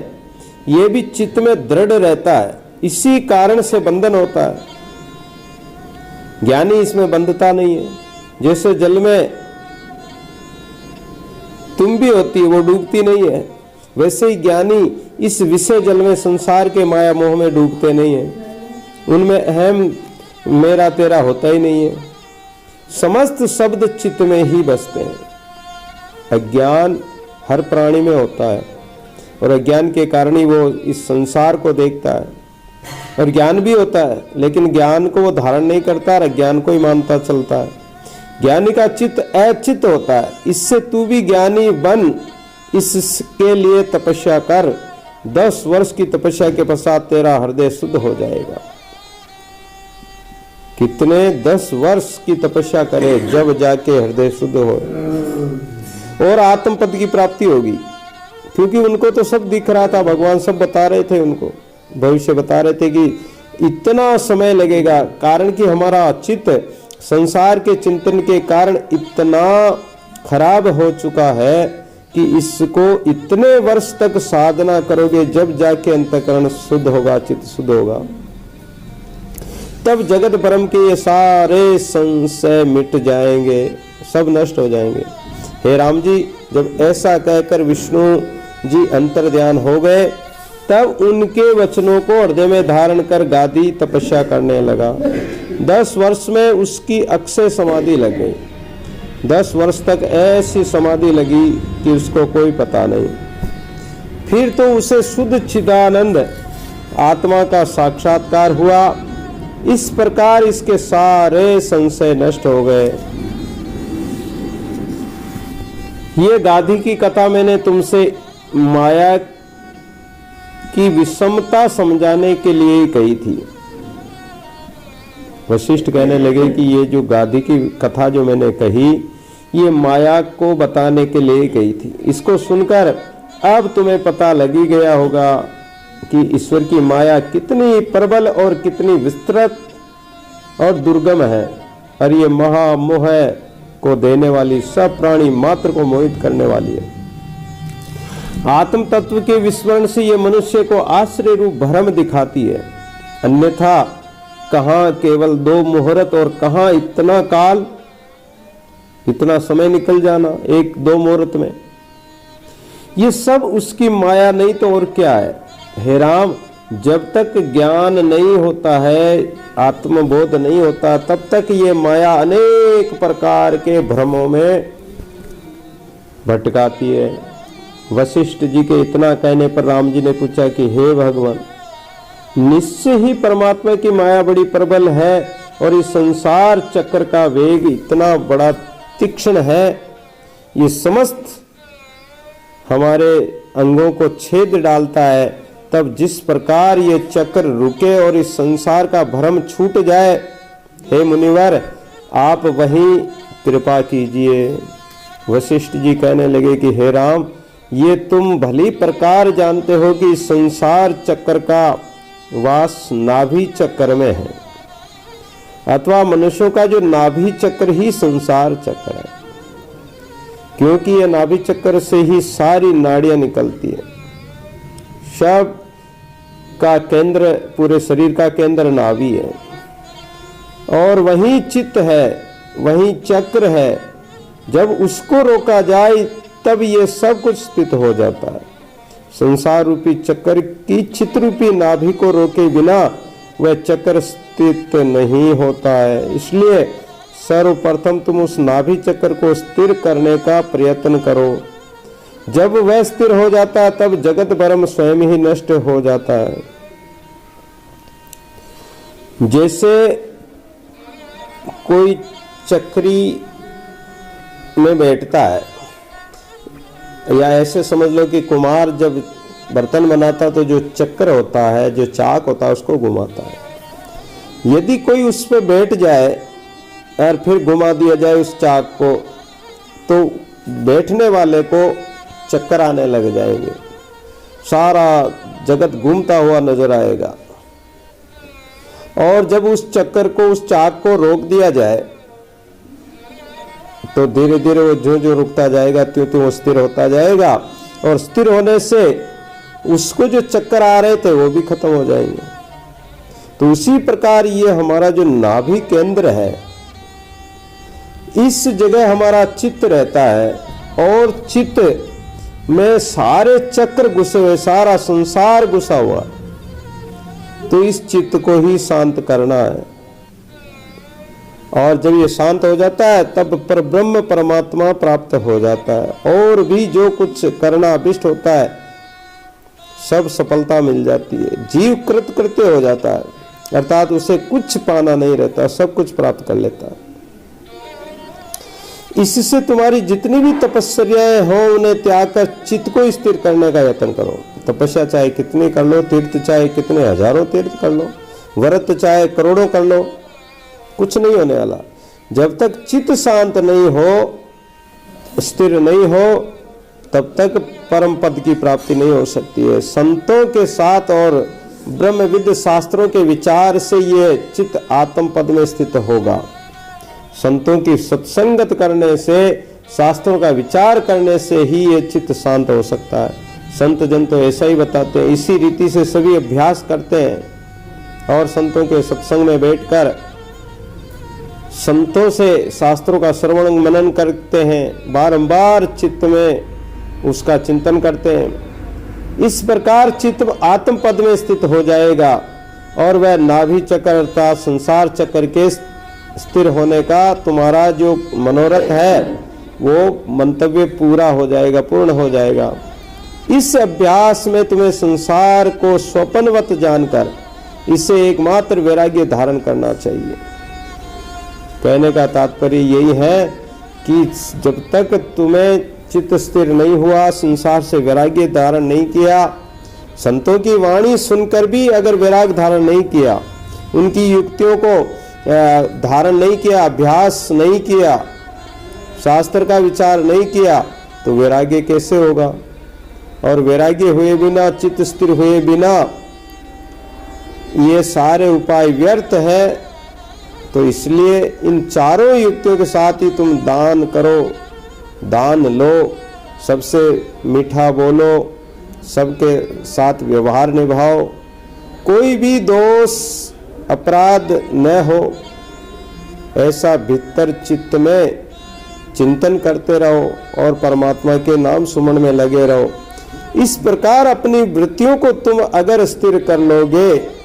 ये भी चित्त में दृढ़ रहता है। इसी कारण से बंधन होता है। ज्ञानी इसमें बंधता नहीं है। जैसे जल में तुम भी होती है, वो डूबती नहीं है, वैसे ही ज्ञानी इस विषय जल में, संसार के माया मोह में डूबते नहीं है। उनमें अहम मेरा तेरा होता ही नहीं है। समस्त शब्द चित्त में ही बसते हैं। अज्ञान हर प्राणी में होता है और अज्ञान के कारण ही वो इस संसार को देखता है। और ज्ञान भी होता है, लेकिन ज्ञान को वो धारण नहीं करता और अज्ञान को ही मानता चलता है। ज्ञानी का चित्त अचित्त होता है। इससे तू भी ज्ञानी बन, इसके लिए तपस्या कर। 10 वर्ष की तपस्या के पश्चात तेरा हृदय शुद्ध हो जाएगा। कितने 10 वर्ष की तपस्या करे, जब जाके हृदय शुद्ध हो और आत्म पद की प्राप्ति होगी। क्योंकि उनको तो सब दिख रहा था, भगवान सब बता रहे थे, उनको भविष्य बता रहे थे कि इतना समय लगेगा। कारण कि हमारा चित्त संसार के चिंतन के कारण इतना खराब हो चुका है कि इसको इतने वर्ष तक साधना करोगे, जब जाके अंतःकरण शुद्ध होगा, चित्त शुद्ध होगा, तब जगत ब्रह्म के ये सारे संशय मिट जाएंगे, सब नष्ट हो जाएंगे। हे राम जी, जब ऐसा कहकर विष्णु जी अंतर्ध्यान हो गए, तब उनके वचनों को हृदय में धारण कर गादी तपस्या करने लगा। 10 वर्ष में उसकी अक्षय समाधि लग गई। 10 वर्ष तक ऐसी समाधि लगी कि उसको कोई पता नहीं। फिर तो उसे शुद्ध चिदानंद आत्मा का साक्षात्कार हुआ। इस प्रकार इसके सारे संशय नष्ट हो गए। ये गाधी की कथा मैंने तुमसे माया की विषमता समझाने के लिए ही कही थी। वशिष्ठ कहने लगे कि ये जो गाधी की कथा जो मैंने कही, ये माया को बताने के लिए ही कही थी। इसको सुनकर अब तुम्हें पता लग ही गया होगा कि ईश्वर की माया कितनी प्रबल और कितनी विस्तृत और दुर्गम है। और ये महामोह को देने वाली, सब प्राणी मात्र को मोहित करने वाली है। आत्म तत्व के विस्मरण से ये मनुष्य को आश्रय रूप भ्रम दिखाती है। अन्यथा कहाँ केवल 2 मुहूर्त और कहाँ इतना काल, इतना समय निकल जाना 1-2 मुहूर्त में। ये सब उसकी माया नहीं तो और क्या है। हे राम, जब तक ज्ञान नहीं होता है, आत्मबोध नहीं होता, तब तक ये माया अनेक प्रकार के भ्रमों में भटकाती है। वशिष्ठ जी के इतना कहने पर राम जी ने पूछा कि हे भगवान, निश्चय ही परमात्मा की माया बड़ी प्रबल है और इस संसार चक्र का वेग इतना बड़ा तीक्ष्ण है, ये समस्त हमारे अंगों को छेद डालता है। तब जिस प्रकार ये चक्र रुके और इस संसार का भ्रम छूट जाए, हे मुनिवर, आप वहीं कृपा कीजिए। वशिष्ठ जी कहने लगे कि हे राम, ये तुम भली प्रकार जानते हो कि संसार चक्र का वास नाभि चक्र में है, अथवा मनुष्यों का जो नाभि चक्र ही संसार चक्र है। क्योंकि यह नाभि चक्र से ही सारी नाड़ियां निकलती है। सब का केंद्र, पूरे शरीर का केंद्र नाभि है और वही चित्त है, वही चक्र है। जब उसको रोका जाए तब ये सब कुछ स्थित हो जाता है। संसार रूपी चक्र की चित्त रूपी नाभि को रोके बिना वह चक्र स्थित नहीं होता है। इसलिए सर्वप्रथम तुम उस नाभि चक्र को स्थिर करने का प्रयत्न करो। जब वह स्थिर हो जाता है तब जगत ब्रह्म स्वयं ही नष्ट हो जाता है। जैसे कोई चक्री में बैठता है, या ऐसे समझ लो कि कुम्हार जब बर्तन बनाता तो जो चक्र होता है, जो चाक होता है, उसको घुमाता है। यदि कोई उस पर बैठ जाए और फिर घुमा दिया जाए उस चाक को, तो बैठने वाले को चक्कर आने लग जाएंगे, सारा जगत घूमता हुआ नजर आएगा। और जब उस चक्कर को, उस चाक को रोक दिया जाए, तो धीरे धीरे वो जो जो रुकता जाएगा त्यों त्यों वो स्थिर होता जाएगा, और स्थिर होने से उसको जो चक्कर आ रहे थे वो भी खत्म हो जाएंगे। तो उसी प्रकार ये हमारा जो नाभि केंद्र है, इस जगह हमारा चित्त रहता है, और चित्त में सारे चक्र घुसे हुए, सारा संसार घुसा हुआ। तो इस चित्त को ही शांत करना है, और जब ये शांत हो जाता है तब परब्रह्म परमात्मा प्राप्त हो जाता है, और भी जो कुछ करना अभिष्ट होता है सब सफलता मिल जाती है। जीव कृतकृत्य हो जाता है, अर्थात उसे कुछ पाना नहीं रहता, सब कुछ प्राप्त कर लेता है। इससे तुम्हारी जितनी भी तपस्याएं हो उन्हें त्याग कर चित्त को स्थिर करने का यत्न करो। तपस्या चाहे कितनी कर लो, तीर्थ चाहे कितने हजारों तीर्थ कर लो, व्रत चाहे करोड़ों कर लो, कुछ नहीं होने वाला। जब तक चित्त शांत नहीं हो, स्थिर नहीं हो, तब तक परम पद की प्राप्ति नहीं हो सकती है। संतों के साथ और ब्रह्मविद शास्त्रों के विचार से ये चित्त आत्म पद में स्थित होगा। संतों की सत्संगत करने से, शास्त्रों का विचार करने से ही ये चित्त शांत हो सकता है। संत जन तो ऐसा ही बताते हैं, इसी रीति से सभी अभ्यास करते हैं, और संतों के सत्संग में बैठकर संतों से शास्त्रों का श्रवण मनन करते हैं, बारंबार चित्त में उसका चिंतन करते हैं। इस प्रकार चित्त आत्म पद में स्थित हो जाएगा, और वह नाभि चक्र अर्थात संसार चक्र के स्थिर होने का तुम्हारा जो मनोरथ है वो मंतव्य पूरा हो जाएगा, पूर्ण हो जाएगा। इस अभ्यास में तुम्हें संसार को स्वप्नवत जानकर इसे एकमात्र वैराग्य धारण करना चाहिए। कहने का तात्पर्य यही है कि जब तक तुम्हें चित्त स्थिर नहीं हुआ, संसार से वैराग्य धारण नहीं किया, संतों की वाणी सुनकर भी अगर वैराग्य धारण नहीं किया, उनकी युक्तियों को धारण नहीं किया, अभ्यास नहीं किया, शास्त्र का विचार नहीं किया, तो वैराग्य कैसे होगा? और वैराग्य हुए बिना, चित्त स्थिर हुए बिना ये सारे उपाय व्यर्थ है। तो इसलिए इन चारों युक्तियों के साथ ही तुम दान करो, दान लो, सबसे मीठा बोलो, सबके साथ व्यवहार निभाओ, कोई भी दोष अपराध न हो, ऐसा भीतर चित्त में चिंतन करते रहो और परमात्मा के नाम सुमन में लगे रहो। इस प्रकार अपनी वृत्तियों को तुम अगर स्थिर कर लोगे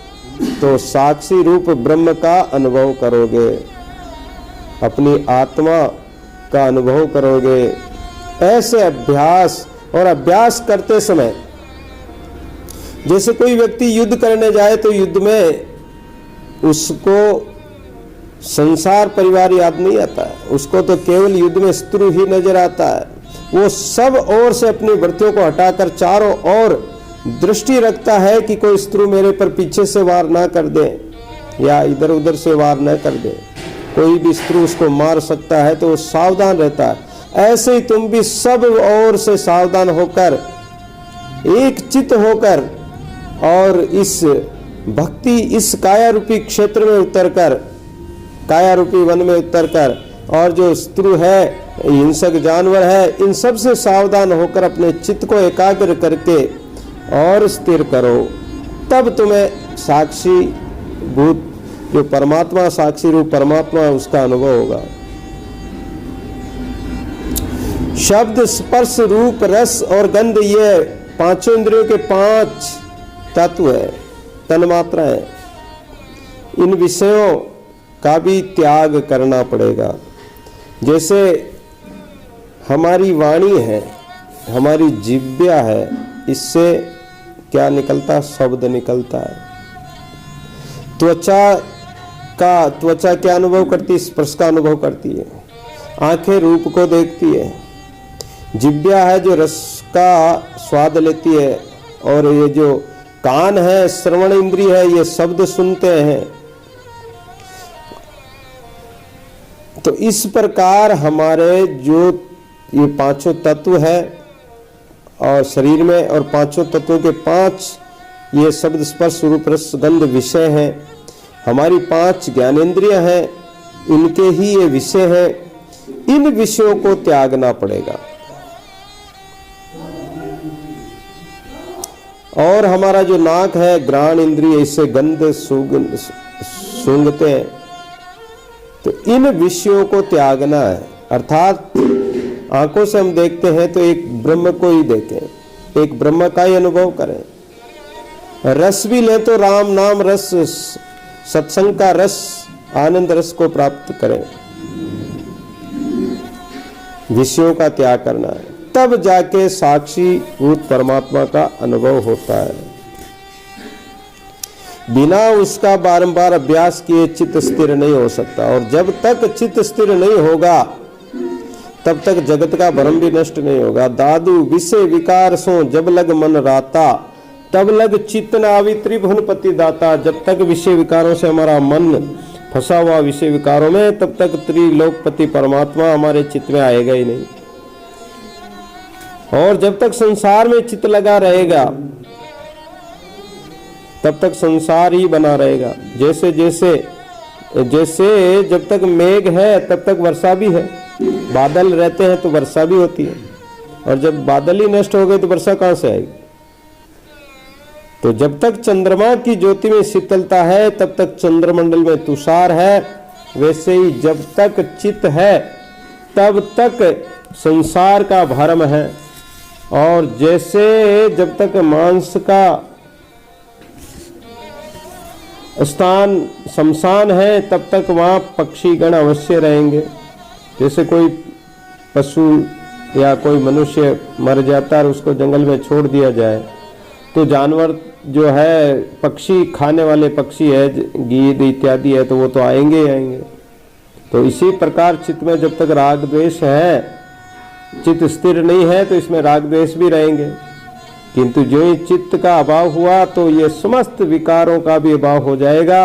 तो साक्षी रूप ब्रह्म का अनुभव करोगे, अपनी आत्मा का अनुभव करोगे। ऐसे अभ्यास, और अभ्यास करते समय जैसे कोई व्यक्ति युद्ध करने जाए तो युद्ध में उसको संसार परिवार याद नहीं आता है, उसको तो केवल युद्ध में शत्रु ही नजर आता है। वो सब ओर से अपनी वृत्तियों को हटाकर चारों ओर दृष्टि रखता है कि कोई शत्रु मेरे पर पीछे से वार ना कर दे या इधर उधर से वार न कर दे, कोई भी शत्रु उसको मार सकता है, तो वो सावधान रहता है। ऐसे ही तुम भी सब ओर से सावधान होकर, एक चित्त होकर, और इस भक्ति, इस काया रूपी क्षेत्र में उतरकर, काया रूपी वन में उतरकर, और जो शत्रु है, हिंसक जानवर है, इन सब से सावधान होकर अपने चित्त को एकाग्र करके और स्थिर करो। तब तुम्हें साक्षी भूत जो परमात्मा, साक्षी रूप परमात्मा, उसका अनुभव होगा। शब्द, स्पर्श, रूप, रस और गंध, ये पांचों इंद्रियों के 5 तत्व है, तन्मात्रा है। इन विषयों का भी त्याग करना पड़ेगा। जैसे हमारी वाणी है, हमारी जिह्वा है, इससे क्या निकलता है? शब्द निकलता है। त्वचा क्या अनुभव करती है? स्पर्श का अनुभव करती है। आंखें रूप को देखती है। जिह्वा है जो रस का स्वाद लेती है, और ये जो कान है, श्रवण इंद्रिय है, ये शब्द सुनते हैं। तो इस प्रकार हमारे जो ये पांचों तत्व है और शरीर में, और पांचों तत्वों के 5 ये शब्द स्पर्श रूप रस गंध विषय हैं, हमारी 5 ज्ञानेंद्रियां हैं, इनके ही ये विषय हैं। इन विषयों को त्यागना पड़ेगा। और हमारा जो नाक है, घ्राण इंद्रिय, इससे गंध सूंघते हैं, तो इन विषयों को त्यागना है। अर्थात आंखों से हम देखते हैं तो एक ब्रह्म को ही देखें, एक ब्रह्म का ही अनुभव करें। रस भी लें तो राम नाम रस, सत्संग का रस, आनंद रस को प्राप्त करें। विषयों का त्याग करना है, तब जाके साक्षी भूत परमात्मा का अनुभव होता है। बिना उसका बारंबार अभ्यास किए चित्त स्थिर नहीं हो सकता, और जब तक चित्त स्थिर नहीं होगा तब तक जगत का भ्रम भी नष्ट नहीं होगा। दादू विषय विकार सो जब लग मन राता, तब लग चित्त न आवी त्रिभुवन पति दाता। जब तक विषय विकारों से हमारा मन फंसा हुआ विषय विकारों में, तब तक त्रिलोकपति परमात्मा हमारे चित्त में आएगा ही नहीं। और जब तक संसार में चित्त लगा रहेगा तब तक संसार ही बना रहेगा। जैसे जैसे जैसे जब तक मेघ है तब तक वर्षा भी है, बादल रहते हैं तो वर्षा भी होती है, और जब बादल ही नष्ट हो गए तो वर्षा कहां से आएगी। तो जब तक चंद्रमा की ज्योति में शीतलता है तब तक चंद्रमंडल में तुषार है, वैसे ही जब तक चित्त है तब तक संसार का भ्रम है। और जैसे जब तक मांस का स्थान शमशान है तब तक वहां पक्षी गण अवश्य रहेंगे। जैसे कोई पशु या कोई मनुष्य मर जाता है और उसको जंगल में छोड़ दिया जाए तो जानवर जो है, पक्षी खाने वाले पक्षी है, गीद इत्यादि है, तो वो तो आएंगे ही आएंगे। तो इसी प्रकार चित्त में जब तक राग द्वेष है, चित्त स्थिर नहीं है, तो इसमें राग द्वेष भी रहेंगे। किंतु जो ही चित्त का अभाव हुआ तो ये समस्त विकारों का भी अभाव हो जाएगा।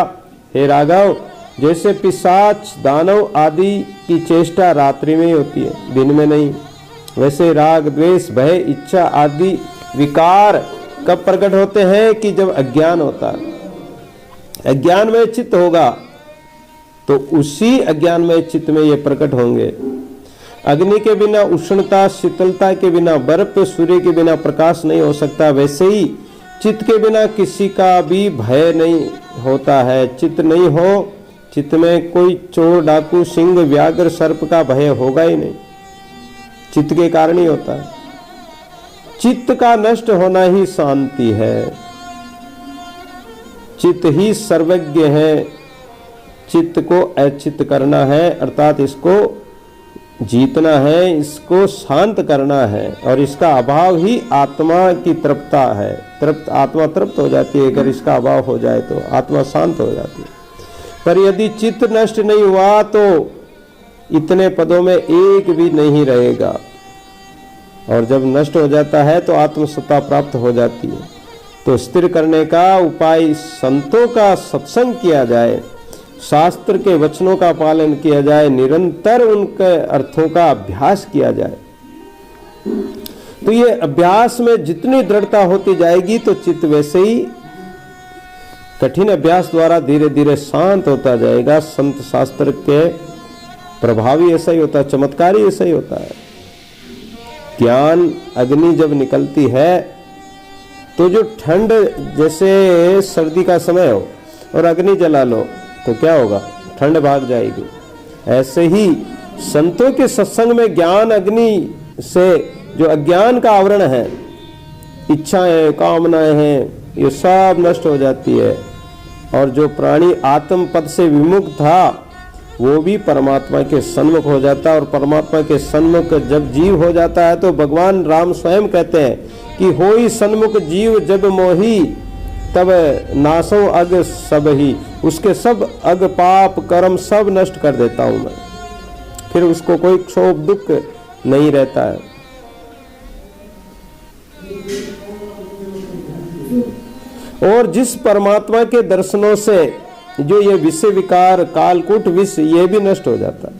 हे राघव, जैसे पिशाच दानव आदि की चेष्टा रात्रि में ही होती है, दिन में नहीं, वैसे राग द्वेष भय इच्छा आदि विकार कब प्रकट होते हैं कि जब अज्ञान होता है। अज्ञान में चित्त होगा तो उसी अज्ञान में चित्त में ये प्रकट होंगे। अग्नि के बिना उष्णता, शीतलता के बिना बर्फ, सूर्य के बिना प्रकाश नहीं हो सकता। वैसे ही चित्त के बिना किसी का भी भय नहीं होता है। चित्त नहीं हो, चित्त में कोई चोर डाकू सिंह व्याघ्र सर्प का भय होगा ही नहीं, चित्त के कारण ही होता है। चित्त का नष्ट होना ही शांति है। चित्त ही सर्वज्ञ है। चित्त को अचित्त करना है, अर्थात इसको जीतना है, इसको शांत करना है, और इसका अभाव ही आत्मा की तृप्तता है। तृप्त आत्मा तृप्त हो जाती है, अगर इसका अभाव हो जाए तो आत्मा शांत हो जाती है। पर यदि चित्त नष्ट नहीं हुआ तो इतने पदों में एक भी नहीं रहेगा, और जब नष्ट हो जाता है तो आत्मसत्ता प्राप्त हो जाती है। तो स्थिर करने का उपाय संतों का सत्संग किया जाए, शास्त्र के वचनों का पालन किया जाए, निरंतर उनके अर्थों का अभ्यास किया जाए। तो ये अभ्यास में जितनी दृढ़ता होती जाएगी तो चित्त वैसे ही कठिन अभ्यास द्वारा धीरे धीरे शांत होता जाएगा। संत शास्त्र के प्रभावी ऐसा ही होता है, चमत्कारी ऐसा ही होता है। ज्ञान अग्नि जब निकलती है तो जो ठंड, जैसे सर्दी का समय हो और अग्नि जला लो तो क्या होगा, ठंड भाग जाएगी। ऐसे ही संतों के सत्संग में ज्ञान अग्नि से जो अज्ञान का आवरण है, इच्छाएं कामनाएं हैं, ये सब नष्ट हो जाती है, और जो प्राणी आत्म पद से विमुख था वो भी परमात्मा के सन्मुख हो जाता है। और परमात्मा के सन्मुख जब जीव हो जाता है तो भगवान राम स्वयं कहते हैं कि होई सन्मुख जीव जब मोही तब नासो अग सब ही। उसके सब अग पाप कर्म सब नष्ट कर देता हूं मैं, फिर उसको कोई क्षोभ दुख नहीं रहता है। और जिस परमात्मा के दर्शनों से जो ये विषय विकार कालकूट विष ये भी नष्ट हो जाता है।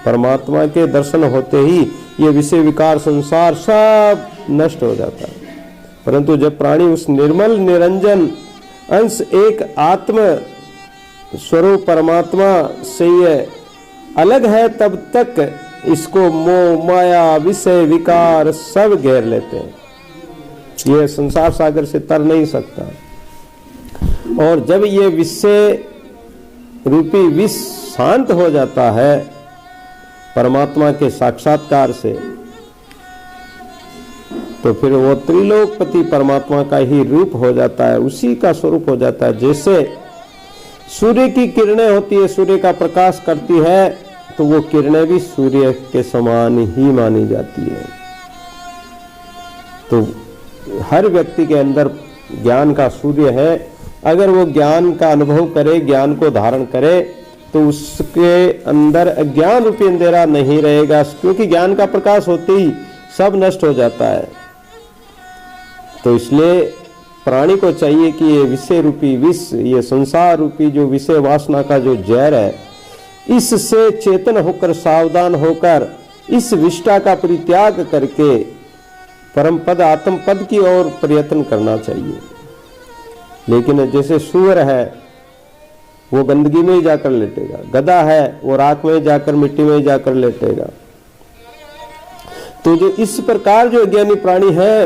परमात्मा के दर्शन होते ही ये विषय विकार संसार सब नष्ट हो जाता है। परंतु जब प्राणी उस निर्मल निरंजन अंश एक आत्म स्वरूप परमात्मा से ये अलग है, तब तक इसको मोह माया विषय विकार सब घेर लेते हैं। ये संसार सागर से तर नहीं सकता। और जब ये विषय रूपी विष शांत हो जाता है परमात्मा के साक्षात्कार से, तो फिर वो त्रिलोकपति परमात्मा का ही रूप हो जाता है, उसी का स्वरूप हो जाता है। जैसे सूर्य की किरणें होती है, सूर्य का प्रकाश करती है, तो वो किरणें भी सूर्य के समान ही मानी जाती है। तो हर व्यक्ति के अंदर ज्ञान का सूर्य है। अगर वो ज्ञान का अनुभव करे, ज्ञान को धारण करे, तो उसके अंदर अज्ञान रूपी अंधेरा नहीं रहेगा, क्योंकि ज्ञान का प्रकाश होते ही सब नष्ट हो जाता है। तो इसलिए प्राणी को चाहिए कि ये विषय रूपी विष, ये संसार रूपी जो विषय वासना का जो जहर है, इससे चेतन होकर, सावधान होकर, इस विष्टा का परित्याग करके परम पद आत्म पद की ओर प्रयत्न करना चाहिए। लेकिन जैसे सूअर है वो गंदगी में ही जाकर लेटेगा, गधा है वो राख में जाकर, मिट्टी में जाकर लेटेगा। तो जो इस प्रकार जो अज्ञानी प्राणी है,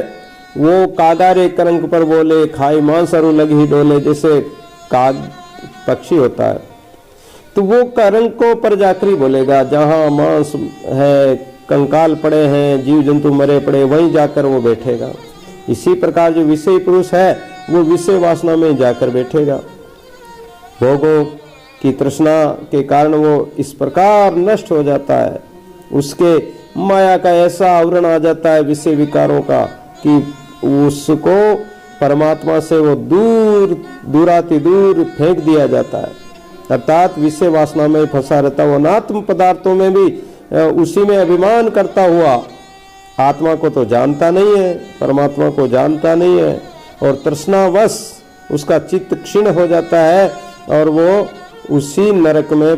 वो कागारे करंक पर बोले, खाई मांस अरु लगी डोले, जैसे काग पक्षी होता है, तो वो करंकों पर जाकर ही बोलेगा। जहां मांस है, कंकाल पड़े हैं, जीव जंतु मरे पड़े, वहीं जाकर वो बैठेगा। इसी प्रकार जो विषय पुरुष है वो विषय वासना में जाकर बैठेगा। भोगों की तृष्णा के कारण वो इस प्रकार नष्ट हो जाता है, उसके माया का ऐसा आवरण आ जाता है विषय विकारों का कि उसको परमात्मा से वो दूराति दूर फेंक दिया जाता है। अर्थात विषय वासना में फंसा रहता है, वो अनात्म पदार्थों में भी उसी में अभिमान करता हुआ आत्मा को तो जानता नहीं है, परमात्मा को जानता नहीं है, और तृष्णावश उसका चित्त क्षीण हो जाता है और वो उसी नरक में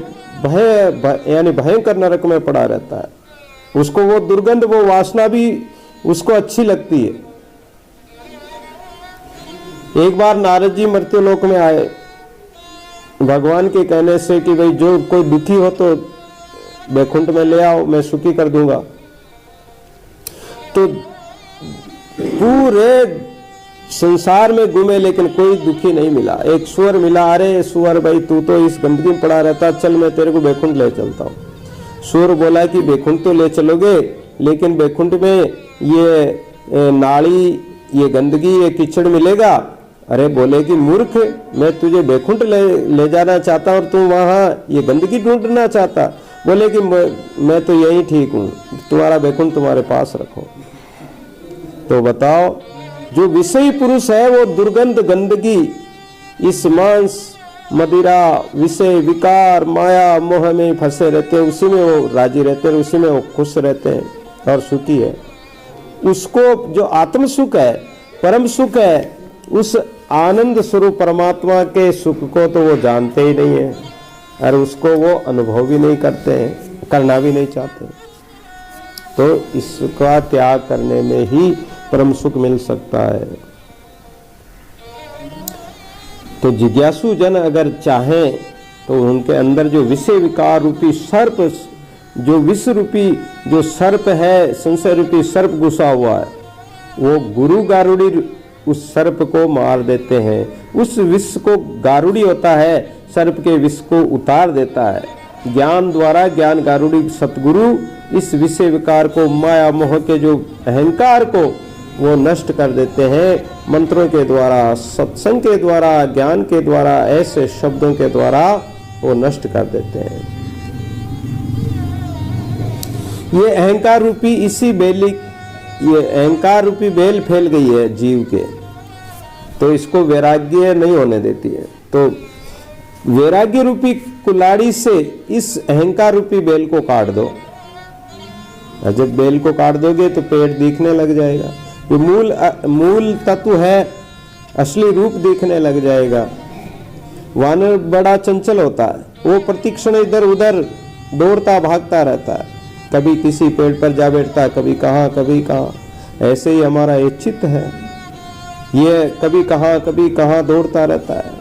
यानी भयंकर नरक में पड़ा रहता है। उसको वो दुर्गंध, वो वासना भी उसको अच्छी लगती है। एक बार नारद जी मृत्युलोक में आए भगवान के कहने से कि भाई जो कोई दुखी हो तो बैकुंठ में ले आओ, मैं सुखी कर दूंगा। तो पूरे संसार में घूमे लेकिन कोई दुखी नहीं मिला। एक सुअर मिला, अरे सुअर भाई तू तो इस गंदगी में पड़ा रहता, चल मैं तेरे को बैकुंठ ले चलता हूँ। सुअर बोला कि बैकुंठ तो ले चलोगे, लेकिन बैकुंठ में ये नाली, ये गंदगी, ये कीचड़ मिलेगा। अरे बोले कि मूर्ख, मैं तुझे बैकुंठ ले जाना चाहता और तू वहाँ ये गंदगी ढूंढना चाहता। बोले कि मैं तो यही ठीक हूँ, तुम्हारा बैकुंठ तुम्हारे पास रखो। तो बताओ, जो विषयी पुरुष है वो दुर्गंध गंदगी, इस मांस मदिरा विषय विकार माया मोह में फंसे रहते हैं, उसी में वो राजी रहते हैं, उसी में वो खुश रहते हैं और सुखी है। उसको जो आत्म सुख है, परम सुख है, उस आनंद स्वरूप परमात्मा के सुख को तो वो जानते ही नहीं है और उसको वो अनुभव भी नहीं करते हैं, करना भी नहीं चाहते। तो इसका त्याग करने में ही परम सुख मिल सकता है। तो जिज्ञासु जन अगर चाहें तो उनके अंदर जो विषय विकार रूपी सर्प, जो विष रूपी जो सर्प है, संशय रूपी सर्प घुसा हुआ है, वो गुरु गारुड़ी उस सर्प को मार देते हैं। उस विष को, गारुड़ी होता है, सर्प के विष को उतार देता है। ज्ञान द्वारा ज्ञान गारुड़ी सतगुरु इस विषय विकार को, माया मोह के जो अहंकार को वो नष्ट कर देते हैं। मंत्रों के द्वारा, सत्संग के द्वारा, ज्ञान के द्वारा, ऐसे शब्दों के द्वारा वो नष्ट कर देते हैं। ये अहंकार रूपी इसी बेली, ये अहंकार रूपी बेल फैल गई है जीव के, तो इसको वैराग्य नहीं होने देती है। तो वैराग्य रूपी कुल्हाड़ी से इस अहंकार रूपी बेल को काट दो। जब बेल को काट दोगे तो पेड़ दिखने लग जाएगा, ये मूल तत्व है, असली रूप दिखने लग जाएगा। वानर बड़ा चंचल होता है, वो प्रतिक्षण इधर उधर दौड़ता भागता रहता है, कभी किसी पेड़ पर जा बैठता है, कभी कहाँ। ऐसे ही हमारा ये चित्त है, ये कभी कहाँ दौड़ता रहता है।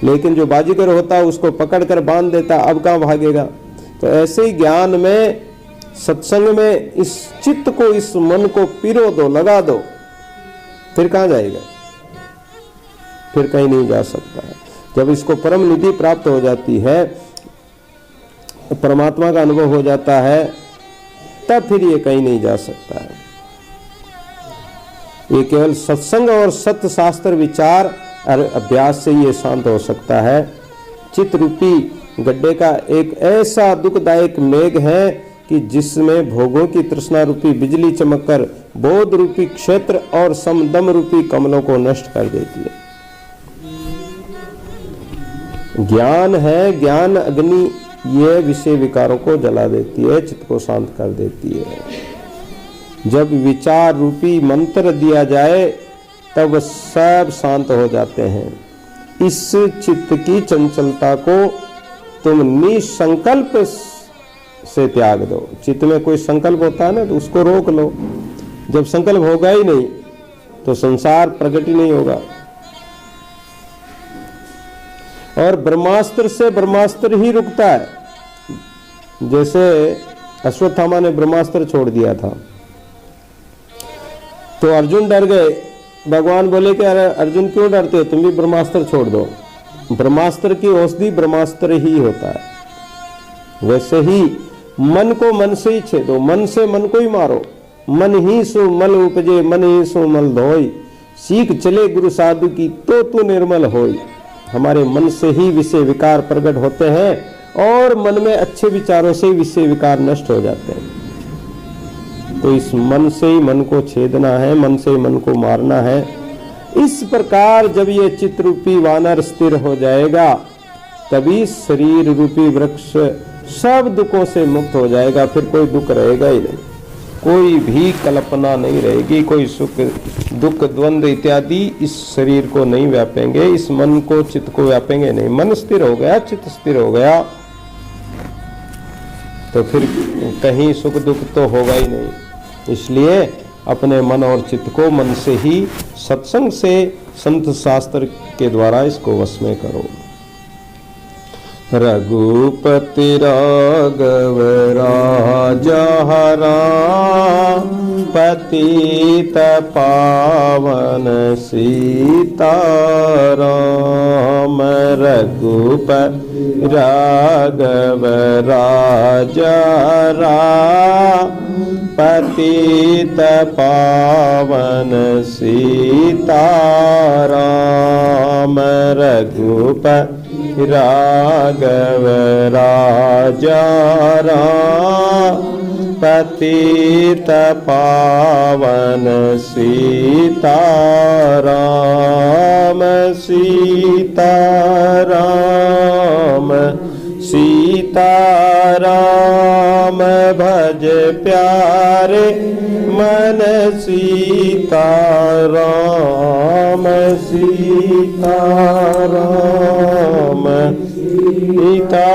लेकिन जो बाजीगर होता है उसको पकड़ कर बांध देता, अब कहाँ भागेगा। तो ऐसे ही ज्ञान में, सत्संग में इस चित्त को, इस मन को पिरो दो, लगा दो, फिर कहाँ जाएगा, फिर कहीं नहीं जा सकता है। जब इसको परम निधि प्राप्त हो जाती है, परमात्मा का अनुभव हो जाता है, तब फिर ये कहीं नहीं जा सकता है। ये केवल सत्संग और सत्य शास्त्र विचार और अभ्यास से ये शांत हो सकता है। चित्त रूपी गड्ढे का एक ऐसा दुखदायक मेघ है कि जिसमें भोगों की तृष्णा रूपी बिजली चमककर बोध रूपी क्षेत्र और समदम रूपी कमलों को नष्ट कर देती है। ज्ञान है, ज्ञान अग्नि, ये विषय विकारों को जला देती है, चित्त को शांत कर देती है। जब विचार रूपी मंत्र दिया जाए तब सब शांत हो जाते हैं। इस चित्त की चंचलता को तुम निसंकल्प से त्याग दो। चित्त में कोई संकल्प होता है ना, तो उसको रोक लो। जब संकल्प होगा ही नहीं तो संसार प्रकट ही नहीं होगा। और ब्रह्मास्त्र से ब्रह्मास्त्र ही रुकता है। जैसे अश्वत्थामा ने ब्रह्मास्त्र छोड़ दिया था तो अर्जुन डर गए। भगवान बोले कि अरे अर्जुन क्यों डरते हो, तुम भी ब्रह्मास्त्र छोड़ दो। ब्रह्मास्त्र की औषधि ब्रह्मास्त्र ही होता है। वैसे ही मन को मन से ही छेदो, मन से मन को ही मारो। मन ही सो मल उपजे, मन ही सो मल धोई। सीख चले गुरु साधु की तो तू निर्मल होई। हमारे मन से ही विषय विकार प्रकट होते हैं और मन में अच्छे विचारों से विषय विकार नष्ट हो जाते हैं। तो इस मन से ही मन को छेदना है, मन से ही मन को मारना है। इस प्रकार जब ये चित्त रूपी वानर स्थिर हो जाएगा, तभी शरीर रूपी वृक्ष सब दुखों से मुक्त हो जाएगा। फिर कोई दुख रहेगा ही नहीं, कोई भी कल्पना नहीं रहेगी, कोई सुख दुख द्वंद इत्यादि इस शरीर को नहीं व्यापेंगे, इस मन को चित्त को व्यापेंगे नहीं। मन स्थिर हो गया, चित्त स्थिर हो गया तो फिर कहीं सुख दुख तो होगा ही नहीं। इसलिए अपने मन और चित्त को मन से ही, सत्संग से, संत शास्त्र के द्वारा इसको वश में करो। रघुपति राघव राजा राम, पतित पावन सीता राम। रघुपति राघव राजा राम, पतित पावन सीता राम। रघुपति राघव राजा राम, पतित पावन सीता राम। सीता राम, सीता राम भज प्यारे मन। सीता राम, सीता राम, सीता